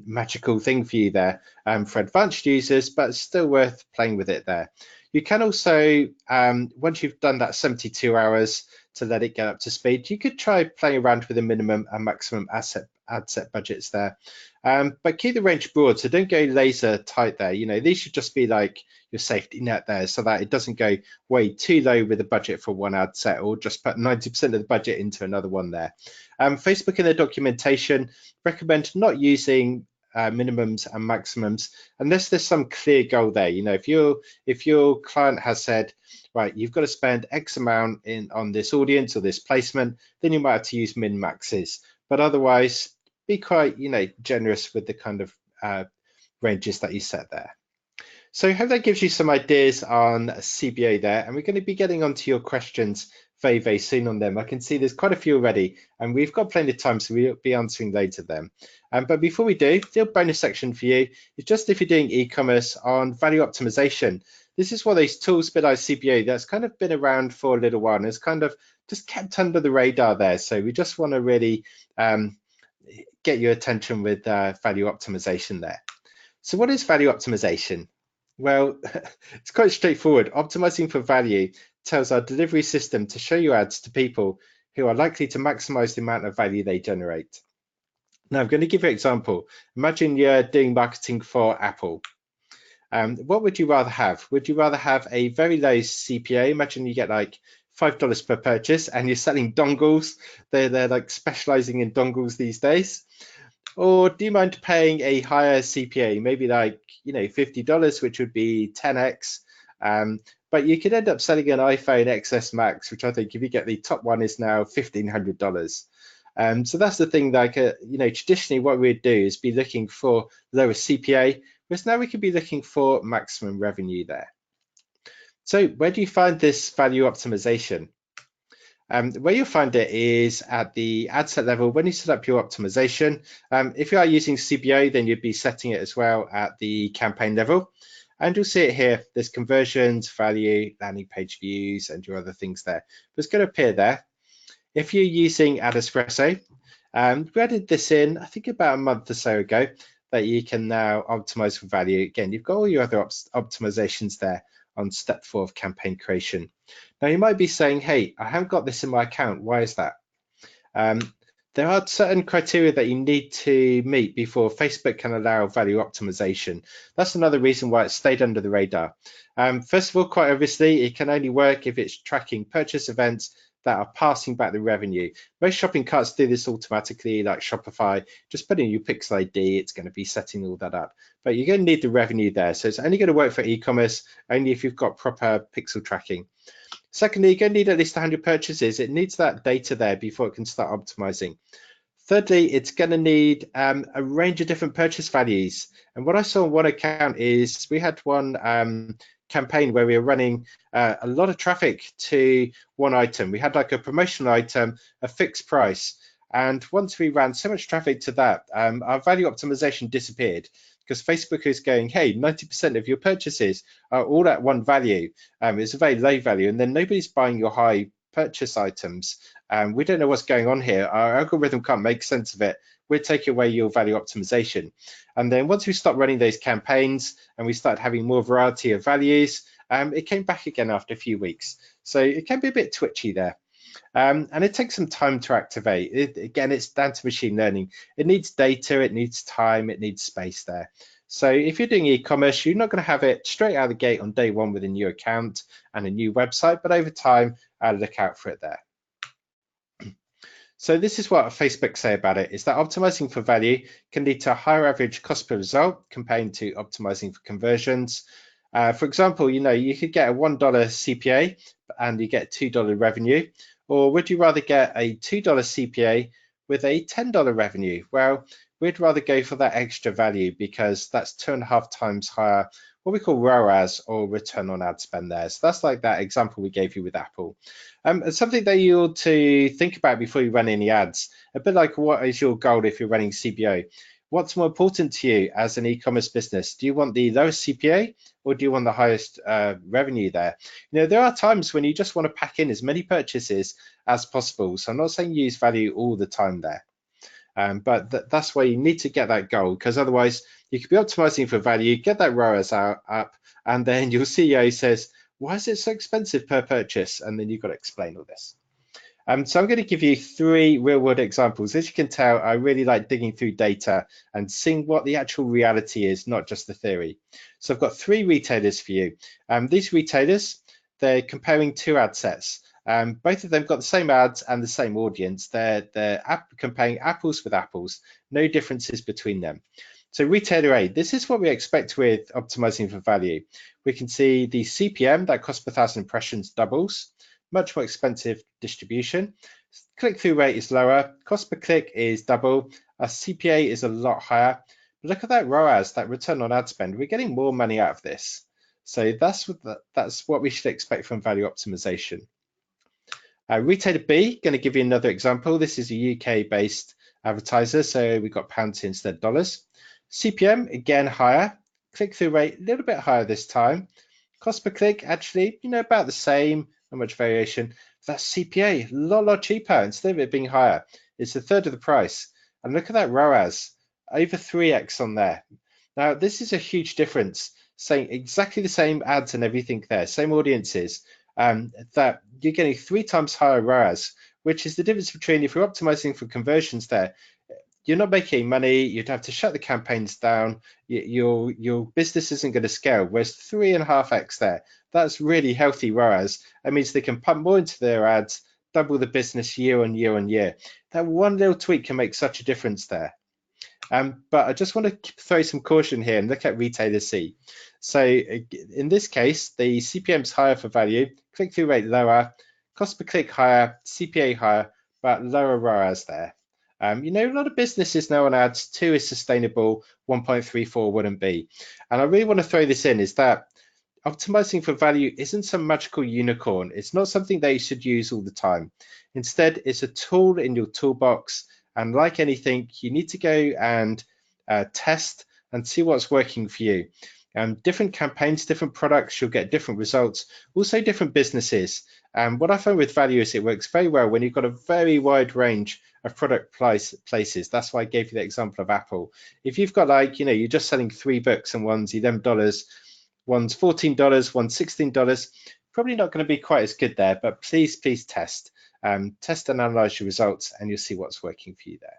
magical thing for you there for advanced users, but it's still worth playing with it there. You can also, once you've done that 72 hours to let it get up to speed, you could try playing around with the minimum and maximum ad set budgets there. But keep the range broad, so don't go laser tight there. These should just be like your safety net there, so that it doesn't go way too low with the budget for one ad set, or just put 90% of the budget into another one there. Facebook in their documentation recommend not using minimums and maximums unless there's some clear goal there. If your client has said, right, you've got to spend X amount on this audience or this placement, then you might have to use min maxes. But otherwise, be quite generous with the kind of ranges that you set there. So I hope that gives you some ideas on CBO there, and we're going to be getting onto your questions very, very soon on them. I can see there's quite a few already, and we've got plenty of time, so we'll be answering loads of them. But before we do, the bonus section for you is just if you're doing e-commerce on value optimization. This is one of those tools, bit like CBO, that's kind of been around for a little while, and it's kind of just kept under the radar there. So we just want to really get your attention with value optimization there. So what is value optimization? Well, it's quite straightforward. Optimizing for value tells our delivery system to show you ads to people who are likely to maximize the amount of value they generate. Now, I'm going to give you an example. Imagine you're doing marketing for Apple. What would you rather have? Would you rather have a very low CPA? Imagine you get like $5 per purchase and you're selling dongles. They're like specializing in dongles these days. Or do you mind paying a higher CPA, maybe like, $50, which would be 10x. But you could end up selling an iPhone XS Max, which I think if you get the top one is now $1,500. So that's the thing, like, traditionally what we'd do is be looking for lower CPA, whereas now we could be looking for maximum revenue there. So where do you find this value optimization? Where you'll find it is at the ad set level when you set up your optimization. If you are using CBO, then you'd be setting it as well at the campaign level. And you'll see it here. There's conversions, value, landing page views, and your other things there. But it's going to appear there. If you're using AdEspresso, we added this in, I think about a month or so ago, that you can now optimize for value. Again, you've got all your other optimizations there on step 4 of campaign creation. Now you might be saying, hey, I haven't got this in my account. Why is that? There are certain criteria that you need to meet before Facebook can allow value optimization. That's another reason why it stayed under the radar. First of all, quite obviously, it can only work if it's tracking purchase events that are passing back the revenue. Most shopping carts do this automatically, like Shopify. Just put in your Pixel ID, it's going to be setting all that up. But you're going to need the revenue there. So it's only going to work for e-commerce, only if you've got proper pixel tracking. Secondly, you're going to need at least 100 purchases. It needs that data there before it can start optimizing. Thirdly, it's going to need a range of different purchase values. And what I saw on one account is we had one campaign where we were running a lot of traffic to one item. We had like a promotional item, a fixed price. And once we ran so much traffic to that, our value optimization disappeared because Facebook is going, hey, 90% of your purchases are all at one value. It's a very low value, and then nobody's buying your high purchase items. We don't know what's going on here. Our algorithm can't make sense of it. We'll take away your value optimization. And then once we start running those campaigns and we start having more variety of values, it came back again after a few weeks. So it can be a bit twitchy there. And it takes some time to activate. Again, it's down to machine learning. It needs data, it needs time, it needs space there. So if you're doing e-commerce, you're not going to have it straight out of the gate on day one with a new account and a new website, but over time, look out for it there. So this is what Facebook say about it, is that optimizing for value can lead to a higher average cost per result compared to optimizing for conversions. For example, you could get a $1 CPA and you get $2 revenue, or would you rather get a $2 CPA with a $10 revenue? Well, we'd rather go for that extra value because that's 2.5 times higher, what we call ROAS, or return on ad spend there. So that's like that example we gave you with Apple. It's something that you ought to think about before you run any ads. A bit like, what is your goal if you're running CBO? What's more important to you as an e-commerce business? Do you want the lowest CPA or do you want the highest revenue there? There are times when you just want to pack in as many purchases as possible. So I'm not saying use value all the time there. But that's why you need to get that goal, because otherwise you could be optimizing for value, get that ROAS up, and then your CEO says, why is it so expensive per purchase? And then you've got to explain all this. So I'm going to give you 3 real-world examples. As you can tell, I really like digging through data and seeing what the actual reality is, not just the theory. So I've got 3 retailers for you. These retailers, they're comparing 2 ad sets. Both of them got the same ads and the same audience. They're comparing apples with apples, no differences between them. So retailer A, this is what we expect with optimizing for value. We can see the CPM, that cost per 1,000 impressions, doubles, much more expensive distribution. Click-through rate is lower, cost per click is double, our CPA is a lot higher. But look at that ROAS, that return on ad spend. We're getting more money out of this. So that's what we should expect from value optimization. Retailer B, going to give you another example. This is a UK-based advertiser, so we've got pounds instead of dollars. CPM, again, higher. Click-through rate, a little bit higher this time. Cost per click, actually, about the same, not much variation. That CPA, a lot cheaper. Instead of it being higher, it's a third of the price. And look at that ROAS, over 3x on there. Now, this is a huge difference, saying exactly the same ads and everything there, same audiences, that you're getting 3 times higher ROAS, which is the difference between if you're optimizing for conversions there, you're not making money, you'd have to shut the campaigns down, your business isn't going to scale. Whereas 3.5x there, that's really healthy ROAS. That means they can pump more into their ads, double the business year on year on year. That one little tweak can make such a difference there. But I just want to throw some caution here and look at retailer C. So in this case, the CPM is higher for value, click-through rate lower, cost per click higher, CPA higher, but lower ROAS there. A lot of businesses now on ads, 2 is sustainable, 1.34 wouldn't be. And I really want to throw this in is that optimizing for value isn't some magical unicorn. It's not something that you should use all the time. Instead, it's a tool in your toolbox. And like anything, you need to go and test and see what's working for you. Different campaigns, different products, you'll get different results, also different businesses. What I found with value is it works very well when you've got a very wide range of product places. That's why I gave you the example of Apple. If you've got you're just selling 3 books and one's $11, one's $14, one's $16, probably not going to be quite as good there, but please test. Test and analyze your results and you'll see what's working for you there.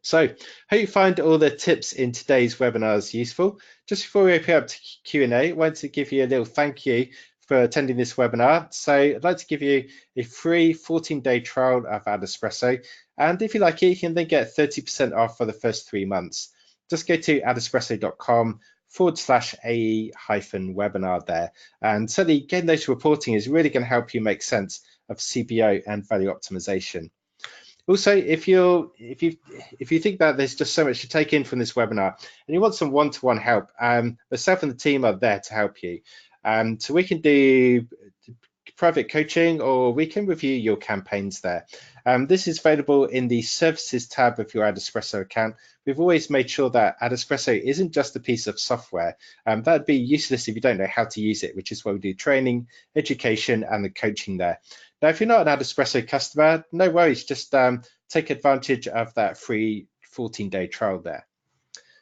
So hope you find all the tips in today's webinars useful. Just before we open up to Q&A, I want to give you a little thank you for attending this webinar. So I'd like to give you a free 14-day trial of AdEspresso. And if you like it, you can then get 30% off for the first 3 months. Just go to adespresso.com/AE-webinar there. And certainly getting those reporting is really going to help you make sense of CBO and value optimization. Also, if you think that there's just so much to take in from this webinar and you want some one-to-one help, myself and the team are there to help you. So we can do private coaching or we can review your campaigns there. This is available in the services tab of your AdEspresso account. We've always made sure that AdEspresso isn't just a piece of software. That'd be useless if you don't know how to use it, which is why we do training, education, and the coaching there. Now, if you're not an AdEspresso customer, no worries, just take advantage of that free 14-day trial there.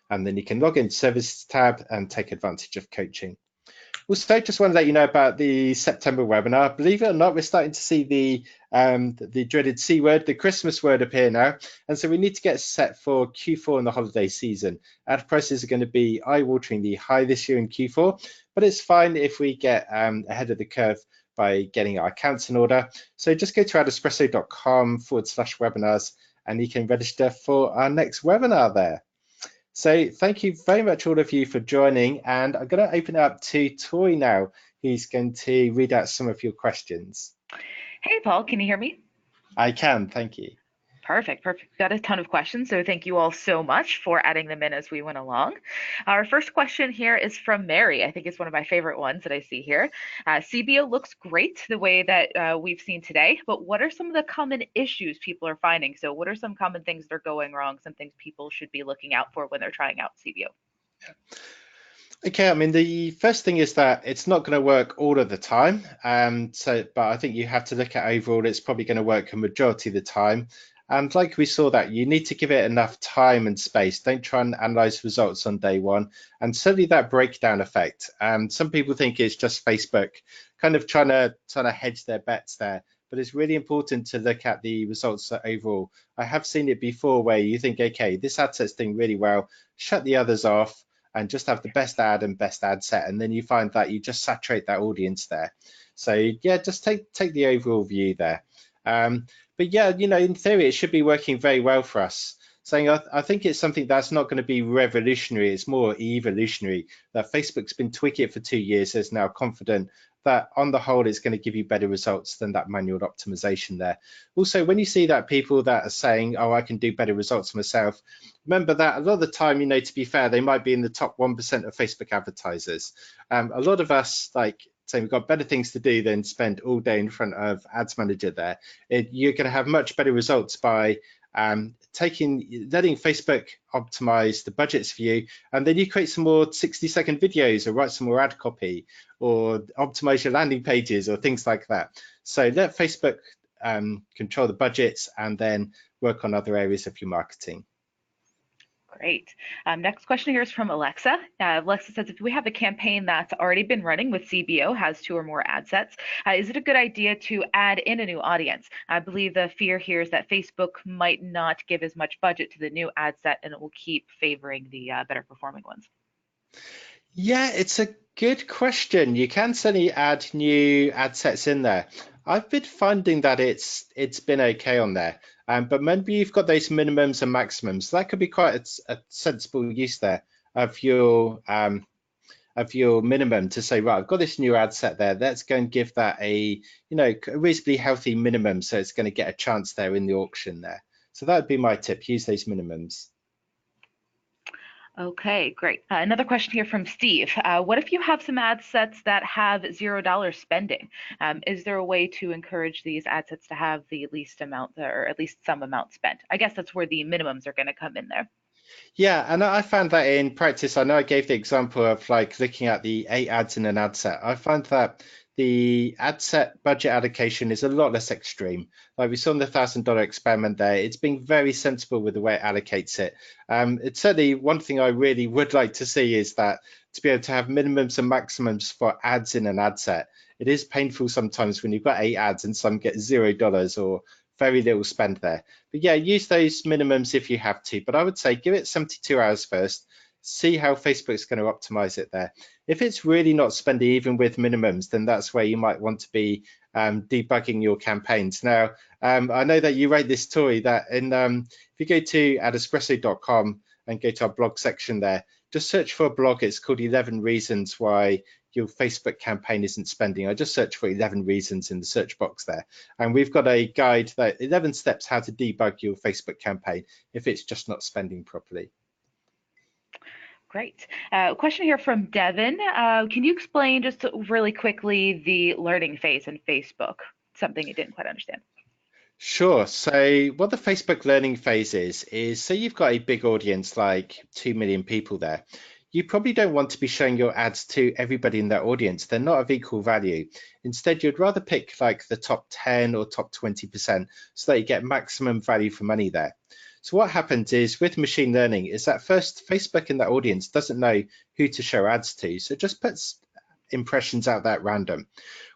And then you can log in Services tab and take advantage of coaching. Also, just want to let you know about the September webinar. Believe it or not, we're starting to see the dreaded C word, the Christmas word appear now. And so we need to get set for Q4 and the holiday season. Ad prices are going to be eye-wateringly high this year in Q4, but it's fine if we get ahead of the curve by getting our accounts in order. So just go to adespresso.com/webinars and you can register for our next webinar there. So thank you very much, all of you, for joining. And I'm going to open it up to Tori now, who's going to read out some of your questions. Hey, Paul, can you hear me? I can, thank you. Perfect. Got a ton of questions, so thank you all so much for adding them in as we went along. Our first question here is from Mary. I think it's one of my favorite ones that I see here. CBO looks great the way that we've seen today, but what are some of the common issues people are finding? So what are some common things that are going wrong, some things people should be looking out for when they're trying out CBO? Okay, I mean, the first thing is that it's not going to work all of the time. But I think you have to look at overall, it's probably going to work a majority of the time. And like we saw that, you need to give it enough time and space. Don't try and analyze results on day one. And certainly that breakdown effect. Some people think it's just Facebook kind of trying to hedge their bets there. But it's really important to look at the results overall. I have seen it before where you think, okay, this ad set's doing really well, shut the others off and just have the best ad and best ad set. And then you find that you just saturate that audience there. So yeah, just take the overall view there. But yeah, in theory, it should be working very well for us. Saying I think it's something that's not going to be revolutionary. It's more evolutionary. That Facebook's been tweaking it for 2 years. Is now confident that on the whole, it's going to give you better results than that manual optimization there. Also, when you see that people that are saying, oh, I can do better results myself, remember that a lot of the time, to be fair, they might be in the top 1% of Facebook advertisers. A lot of us, saying we've got better things to do than spend all day in front of Ads Manager there. You're going to have much better results by letting Facebook optimize the budgets for you, and then you create some more 60-second videos or write some more ad copy or optimize your landing pages or things like that. So let Facebook control the budgets and then work on other areas of your marketing. Great. Next question here is from Alexa. Alexa says, if we have a campaign that's already been running with CBO, has 2 or more ad sets, is it a good idea to add in a new audience? I believe the fear here is that Facebook might not give as much budget to the new ad set and it will keep favoring the better performing ones. Yeah, it's a good question. You can certainly add new ad sets in there. I've been finding that it's been okay on there, but maybe you've got those minimums and maximums. That could be quite a sensible use there of your minimum to say, right, I've got this new ad set there. Let's go and give that a a reasonably healthy minimum, so it's going to get a chance there in the auction there. So that would be my tip. Use those minimums. Okay, great. Another question here from Steve. What if you have some ad sets that have $0 spending? Is there a way to encourage these ad sets to have the least amount or at least some amount spent? I guess that's where the minimums are going to come in there. Yeah, and I found that in practice. I know I gave the example of like looking at the 8 ads in an ad set. I find that the ad set budget allocation is a lot less extreme. Like we saw in the $1,000 experiment there, it's being very sensible with the way it allocates it. It's certainly one thing I really would like to see is that to be able to have minimums and maximums for ads in an ad set. It is painful sometimes when you've got 8 ads and some get $0 or very little spend there. But yeah, use those minimums if you have to. But I would say give it 72 hours first, see how Facebook's going to optimize it there. If it's really not spending even with minimums, then that's where you might want to be debugging your campaigns. Now, I know that you wrote this story that if you go to AdEspresso.com and go to our blog section there, just search for a blog. It's called 11 Reasons Why Your Facebook Campaign Isn't Spending. I just search for 11 reasons in the search box there. And we've got a guide that 11 steps how to debug your Facebook campaign if it's just not spending properly. Great. Question here from Devin. Can you explain just really quickly the learning phase in Facebook? Something you didn't quite understand. Sure. So what the Facebook learning phase is say you've got a big audience, like 2 million people there. You probably don't want to be showing your ads to everybody in that audience. They're not of equal value. Instead, you'd rather pick like the top 10 or top 20% so that you get maximum value for money there. So what happens is with machine learning is that first Facebook in that audience doesn't know who to show ads to. So it just puts impressions out that random.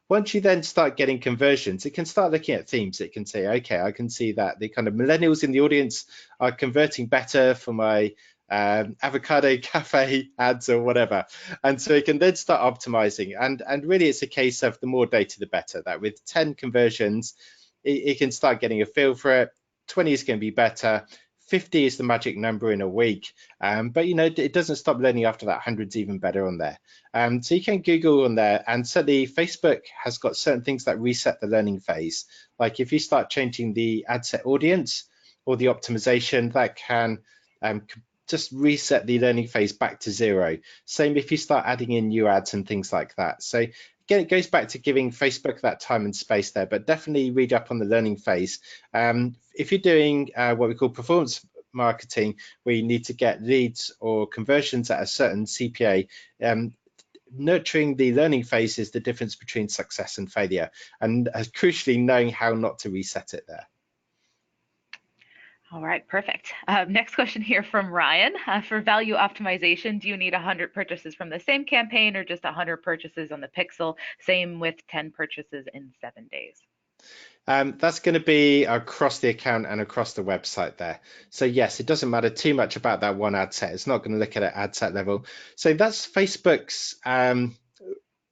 Once you then start getting conversions, it can start looking at themes. It can say, okay, I can see that the kind of millennials in the audience are converting better for my avocado cafe ads or whatever. And so it can then start optimizing. And really it's a case of the more data, the better. That with 10 conversions, it can start getting a feel for it. 20 is going to be better. 50 is the magic number in a week. But it doesn't stop learning after that. 100's even better on there. So you can Google on there, and certainly Facebook has got certain things that reset the learning phase. Like if you start changing the ad set audience or the optimization, that can just reset the learning phase back to 0. Same if you start adding in new ads and things like that. So again, it goes back to giving Facebook that time and space there, but definitely read up on the learning phase. If you're doing what we call performance marketing, where you need to get leads or conversions at a certain CPA, nurturing the learning phase is the difference between success and failure, and crucially knowing how not to reset it there. All right, perfect. Next question here from Ryan. For value optimization, do you need 100 purchases from the same campaign or just 100 purchases on the pixel? Same with 10 purchases in 7 days. That's going to be across the account and across the website there. So yes, it doesn't matter too much about that one ad set. It's not going to look at an ad set level. So that's Facebook's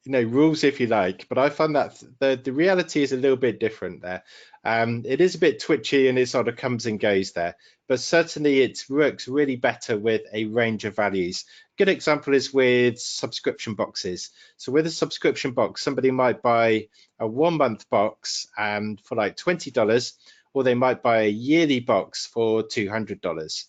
rules, if you like, but I find that the reality is a little bit different there. It is a bit twitchy and it sort of comes and goes there, but certainly it works really better with a range of values. Good example is with subscription boxes. So with a subscription box, somebody might buy a 1-month box for like $20, or they might buy a yearly box for $200.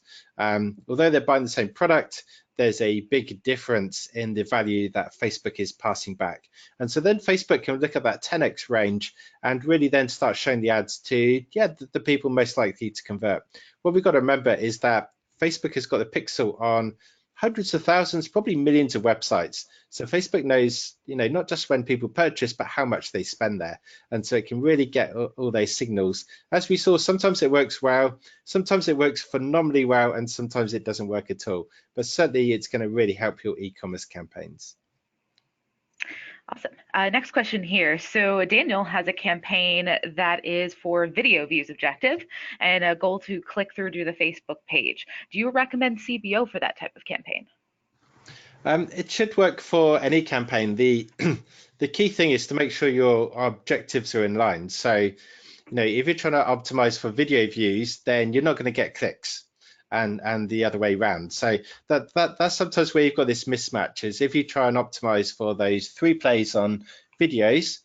Although they're buying the same product, there's a big difference in the value that Facebook is passing back. And so then Facebook can look at that 10x range and really then start showing the ads to the people most likely to convert. What we've got to remember is that Facebook has got the pixel on hundreds of thousands, probably millions of websites. So Facebook knows, not just when people purchase, but how much they spend there. And so it can really get all those signals. As we saw, sometimes it works well, sometimes it works phenomenally well, and sometimes it doesn't work at all. But certainly it's going to really help your e-commerce campaigns. Awesome. Next question here. So Daniel has a campaign that is for video views objective and a goal to click through to the Facebook page. Do you recommend CBO for that type of campaign? It should work for any campaign. The the key thing is to make sure your objectives are in line. So, if you're trying to optimize for video views, then you're not going to get clicks, and the other way around. So that's sometimes where you've got this mismatch. Is if you try and optimize for those 3 plays on videos,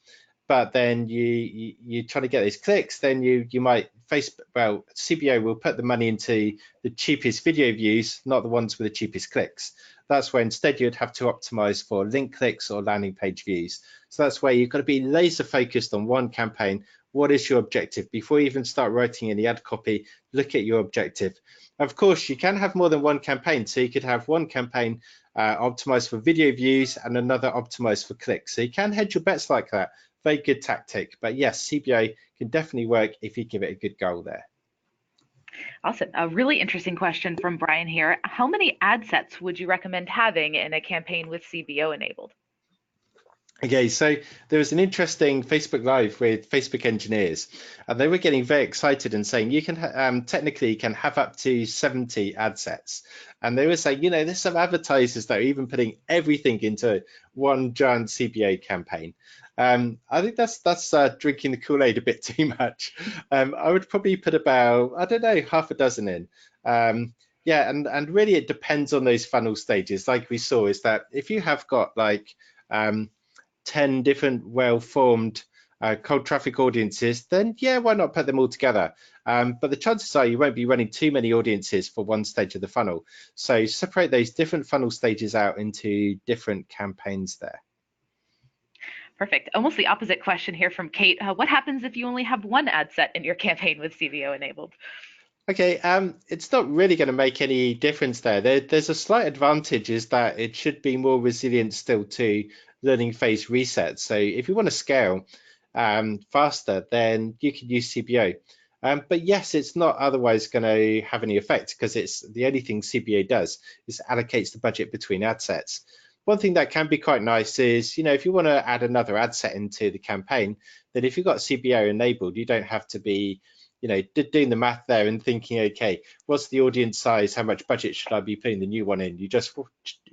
but then you try to get those clicks, then you might CBO will put the money into the cheapest video views, not the ones with the cheapest clicks. That's where instead you'd have to optimize for link clicks or landing page views. So that's where you've got to be laser focused on one campaign. What is your objective? Before you even start writing any ad copy, look at your objective. Of course, you can have more than one campaign. So you could have one campaign optimized for video views and another optimized for clicks. So you can hedge your bets like that. Very good tactic. But yes, CBO can definitely work if you give it a good goal there. Awesome. A really interesting question from Brian here. How many ad sets would you recommend having in a campaign with CBO enabled? Okay, so there was an interesting Facebook Live with Facebook engineers, and they were getting very excited and saying you can technically can have up to 70 ad sets. And they were saying, there's some advertisers that are even putting everything into one giant CBO campaign. I think that's drinking the Kool-Aid a bit too much. I would probably put about, I don't know, half a dozen in. Yeah, and really it depends on those funnel stages. Like we saw, is that if you have got like 10 different well-formed cold traffic audiences, then yeah, why not put them all together? But the chances are you won't be running too many audiences for one stage of the funnel. So separate those different funnel stages out into different campaigns there. Perfect. Almost the opposite question here from Kate. What happens if you only have one ad set in your campaign with CBO enabled? Okay, it's not really going to make any difference there. There's a slight advantage is that it should be more resilient still to learning phase resets. So if you want to scale faster, then you can use CBO. But yes, it's not otherwise going to have any effect because it's the only thing CBO does is allocates the budget between ad sets. One thing that can be quite nice is, if you want to add another ad set into the campaign, then if you've got CBO enabled, you don't have to be, doing the math there and thinking, okay, what's the audience size? How much budget should I be putting the new one in? You just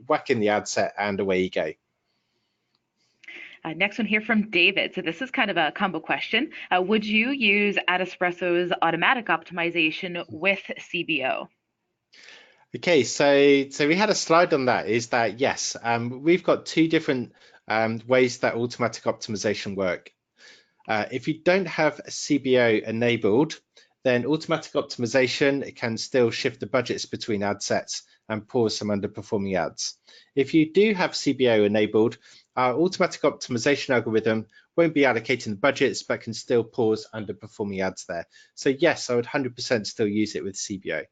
whack in the ad set and away you go. Next one here from David. So this is kind of a combo question. Would you use AdEspresso's automatic optimization with CBO? Okay, so we had a slide on that. Is that yes? We've got 2 different ways that automatic optimization work. If you don't have CBO enabled, then automatic optimization can still shift the budgets between ad sets and pause some underperforming ads. If you do have CBO enabled, our automatic optimization algorithm won't be allocating the budgets, but can still pause underperforming ads there. So yes, I would 100% still use it with CBO.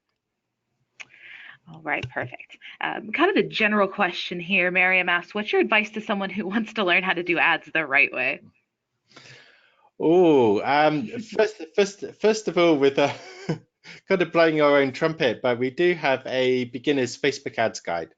All right, perfect. Kind of a general question here. Miriam asks, what's your advice to someone who wants to learn how to do ads the right way? Oh, first of all, with kind of blowing our own trumpet, but we do have a beginner's Facebook ads guide.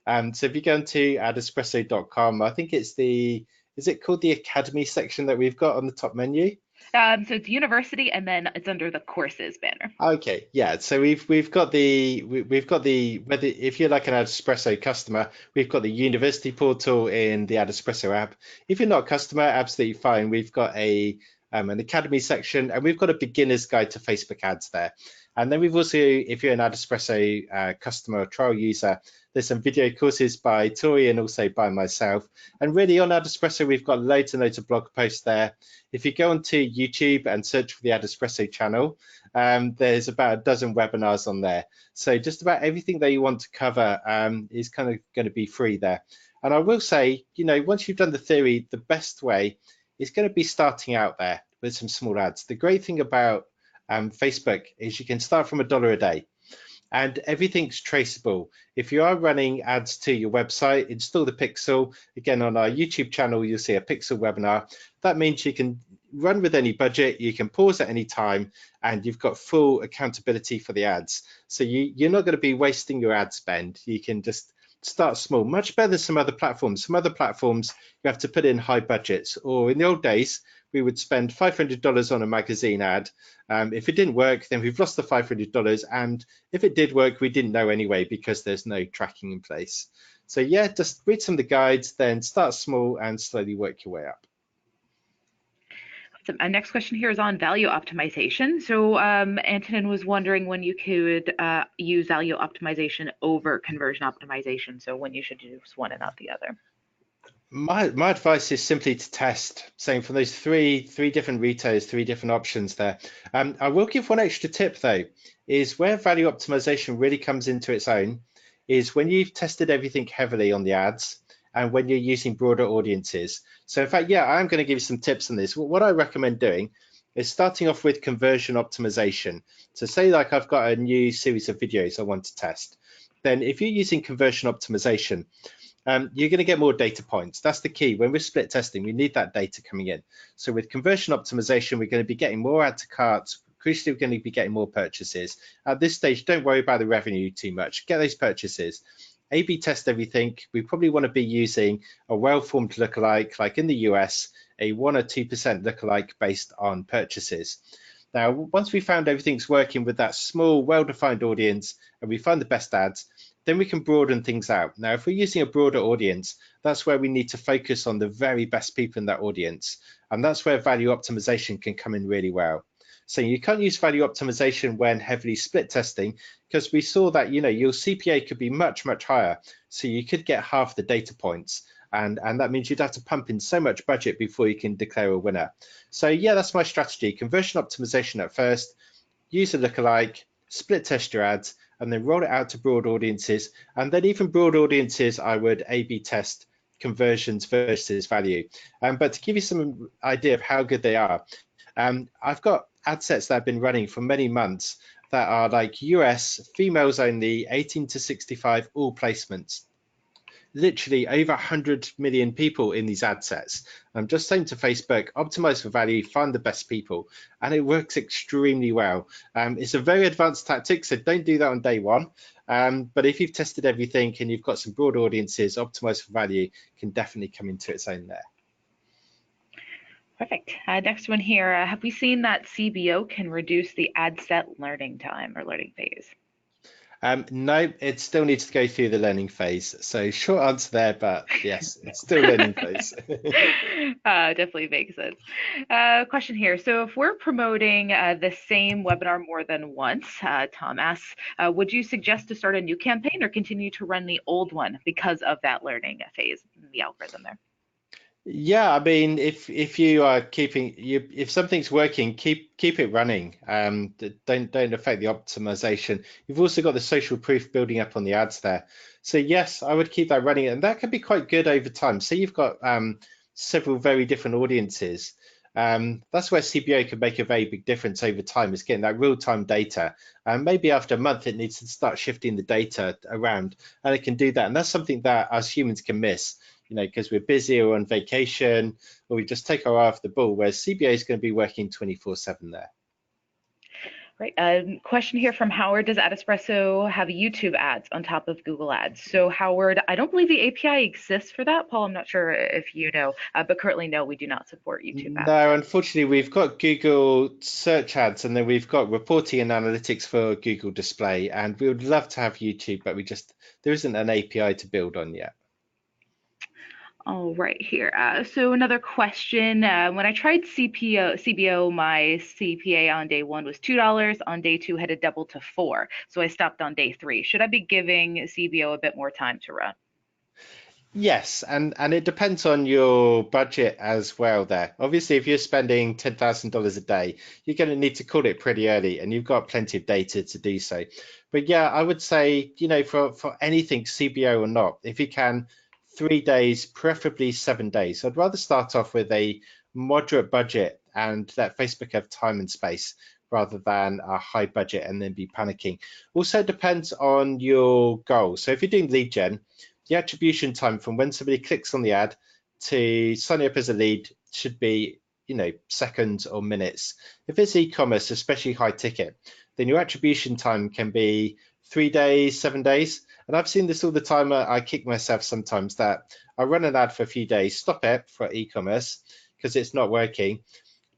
So if you go into AdEspresso.com, I think is it called the Academy section that we've got on the top menu? So it's university, and then it's under the courses banner. Okay, yeah. So we've got the whether if you're like an AdEspresso customer, we've got the university portal in the AdEspresso app. If you're not a customer, absolutely fine. We've got an academy section, and we've got a beginner's guide to Facebook ads there. And then we've also, if you're an AdEspresso customer or trial user, there's some video courses by Tori and also by myself. And really on AdEspresso, we've got loads and loads of blog posts there. If you go onto YouTube and search for the AdEspresso channel, there's about a dozen webinars on there. So just about everything that you want to cover is kind of going to be free there. And I will say, once you've done the theory, the best way is going to be starting out there with some small ads. The great thing about Facebook is you can start from $1 a day. and everything's traceable. If you are running ads to your website, install the Pixel. Again, on our YouTube channel, you'll see a Pixel webinar. That means you can run with any budget, you can pause at any time, and you've got full accountability for the ads. So you're not going to be wasting your ad spend. You can just start small, much better than some other platforms. Some other platforms, you have to put in high budgets, or in the old days, we would spend $500 on a magazine ad. If it didn't work, then we've lost the $500. And if it did work, we didn't know anyway because there's no tracking in place. So yeah, just read some of the guides, then start small and slowly work your way up. Our next question here is on value optimization. So Antonin was wondering when you could use value optimization over conversion optimization. So when you should use one and not the other. My advice is simply to test, saying from those three different retailers, three different options there. I will give one extra tip though, is where value optimization really comes into its own is when you've tested everything heavily on the ads and when you're using broader audiences. So in fact, yeah, I'm going to give you some tips on this. What I recommend doing is starting off with conversion optimization. So say like I've got a new series of videos I want to test. Then if you're using conversion optimization, you're going to get more data points. That's the key. When we're split testing, we need that data coming in. So with conversion optimization, we're going to be getting more add to carts. Crucially, we're going to be getting more purchases. At this stage, don't worry about the revenue too much. Get those purchases. A/B test everything. We probably want to be using a well-formed lookalike, like in the US, a 1 or 2% lookalike based on purchases. Now, once we found everything's working with that small, well-defined audience, and we find the best ads, then we can broaden things out. Now, if we're using a broader audience, that's where we need to focus on the very best people in that audience. And that's where value optimization can come in really well. So you can't use value optimization when heavily split testing, because we saw that, your CPA could be much, much higher. So you could get half the data points. And that means you'd have to pump in so much budget before you can declare a winner. So yeah, that's my strategy. Conversion optimization at first, use a lookalike, split test your ads, and then roll it out to broad audiences. And then even broad audiences, I would A/B test conversions versus value. But to give you some idea of how good they are, I've got ad sets that have been running for many months that are like US, females only, 18 to 65, all placements. Literally over 100 million people in these ad sets. I'm just saying to Facebook, optimize for value, find the best people, and it works extremely well. It's a very advanced tactic, so don't do that on day one. But if you've tested everything and you've got some broad audiences, optimize for value can definitely come into its own there. Perfect. Next one here. Have we seen that CBO can reduce the ad set learning time or learning phase? No, it still needs to go through the learning phase. So short answer there, but yes, it's still learning phase. Definitely makes sense. Question here. So if we're promoting the same webinar more than once, Tom asks, would you suggest to start a new campaign or continue to run the old one because of that learning phase in the algorithm there? Yeah, I mean, if you are if something's working, keep it running. Don't affect the optimization. You've also got the social proof building up on the ads there. So yes, I would keep that running, and that can be quite good over time. So you've got several very different audiences. That's where CBO can make a very big difference over time, is getting that real-time data. And maybe after a month, it needs to start shifting the data around, and it can do that. And that's something that us humans can miss, because we're busy or on vacation, or we just take our eye off the ball, whereas CBA is going to be working 24/7 there. Right. Question here from Howard. Does AdEspresso have YouTube ads on top of Google Ads? So Howard, I don't believe the API exists for that. Paul, I'm not sure if you know, but currently, no, we do not support YouTube ads. No, unfortunately, we've got Google search ads, and then we've got reporting and analytics for Google Display, and we would love to have YouTube, but there isn't an API to build on yet. All right, here. So another question. When I tried CBO, my CPA on day one was $2. On day two, had to double to $4. So I stopped on day 3. Should I be giving CBO a bit more time to run? Yes, and it depends on your budget as well there. Obviously, if you're spending $10,000 a day, you're going to need to call it pretty early, and you've got plenty of data to do so. But yeah, I would say, for anything CBO or not, if you can, 3 days, preferably 7 days. I'd rather start off with a moderate budget and let Facebook have time and space. rather than a high budget and then be panicking. Also depends on your goal. So if you're doing lead gen, the attribution time from when somebody clicks on the ad to signing up as a lead should be, seconds or minutes. If it's e-commerce, especially high ticket, then your attribution time can be 3 days, 7 days. And I've seen this all the time. I kick myself sometimes that I run an ad for a few days, stop it for e-commerce because it's not working,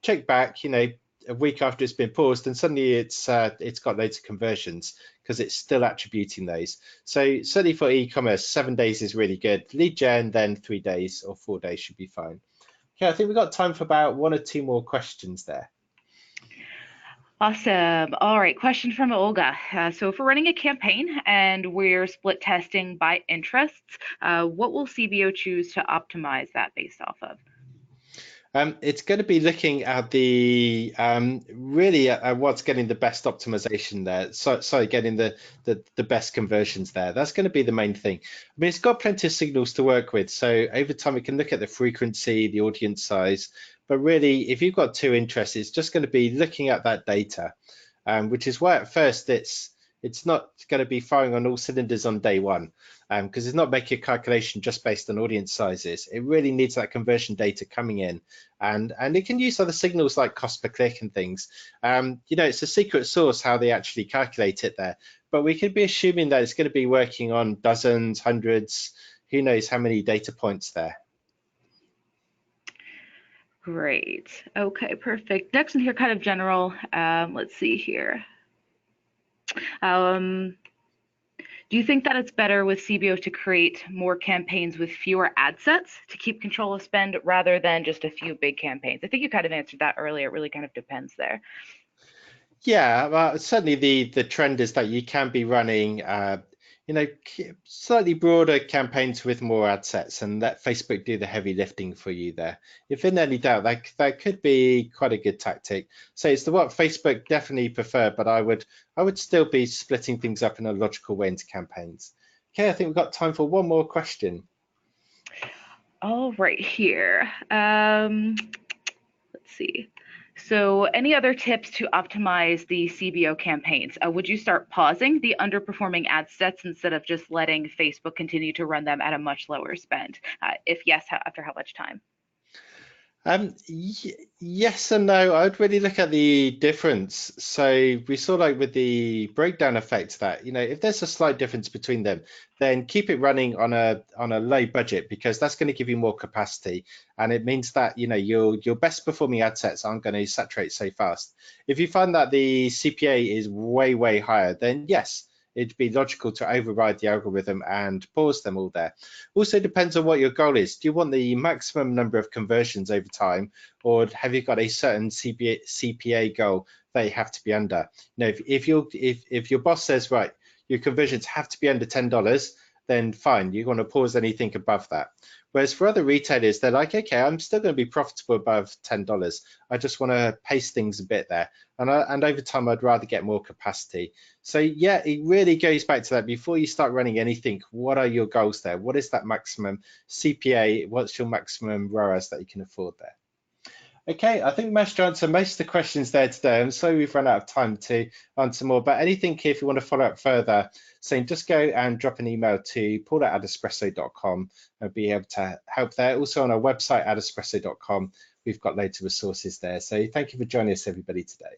check back, a week after it's been paused, and suddenly it's got loads of conversions because it's still attributing those. So certainly for e-commerce, 7 days is really good. Lead gen, then 3 days or 4 days should be fine. Okay, I think we've got time for about 1 or 2 more questions there. Awesome. All right, question from Olga. So if we're running a campaign and we're split testing by interests, what will CBO choose to optimize that based off of? It's going to be looking at the really at what's getting the best optimization there. Sorry, getting the best conversions there. That's going to be the main thing. I mean, it's got plenty of signals to work with. So over time, we can look at the frequency, the audience size. But really, if you've got 2 interests, it's just going to be looking at that data, which is why at first it's not going to be firing on all cylinders on day one, because it's not making a calculation just based on audience sizes. It really needs that conversion data coming in, and it can use other signals like cost per click and things. It's a secret sauce how they actually calculate it there, but we could be assuming that it's going to be working on dozens, hundreds, who knows how many data points there. Great. Okay, perfect. Next one here, kind of general. Let's see here. Do you think that it's better with CBO to create more campaigns with fewer ad sets to keep control of spend rather than just a few big campaigns? I think you kind of answered that earlier. It really kind of depends there. Yeah, well, certainly the trend is that you can be running slightly broader campaigns with more ad sets and let Facebook do the heavy lifting for you there. If in any doubt, that could be quite a good tactic. So it's what Facebook definitely prefer, but I would still be splitting things up in a logical way into campaigns. Okay, I think we've got time for 1 more question. All right, here. Let's see. So any other tips to optimize the CBO campaigns? Would you start pausing the underperforming ad sets instead of just letting Facebook continue to run them at a much lower spend? If yes, after how much time? Yes and no. I would really look at the difference. So we saw like with the breakdown effect that, if there's a slight difference between them, then keep it running on a low budget because that's going to give you more capacity. And it means that, your best performing ad sets aren't going to saturate so fast. If you find that the CPA is way, way higher, then yes, it'd be logical to override the algorithm and pause them all there. Also depends on what your goal is. Do you want the maximum number of conversions over time, or have you got a certain CPA goal that you have to be under? If your boss says, right, your conversions have to be under $10, then fine, you want to pause anything above that. Whereas for other retailers, they're like, okay, I'm still going to be profitable above $10. I just want to pace things a bit there. And over time, I'd rather get more capacity. So yeah, it really goes back to that. Before you start running anything, what are your goals there? What is that maximum CPA? What's your maximum ROAS that you can afford there? Okay, I think managed to answer most of the questions there today. I'm sorry we've run out of time to answer more, but anything here, if you want to follow up further, saying just go and drop an email to paul@adespresso.com and be able to help there. Also on our website, adespresso.com, we've got loads of resources there. So thank you for joining us, everybody, today.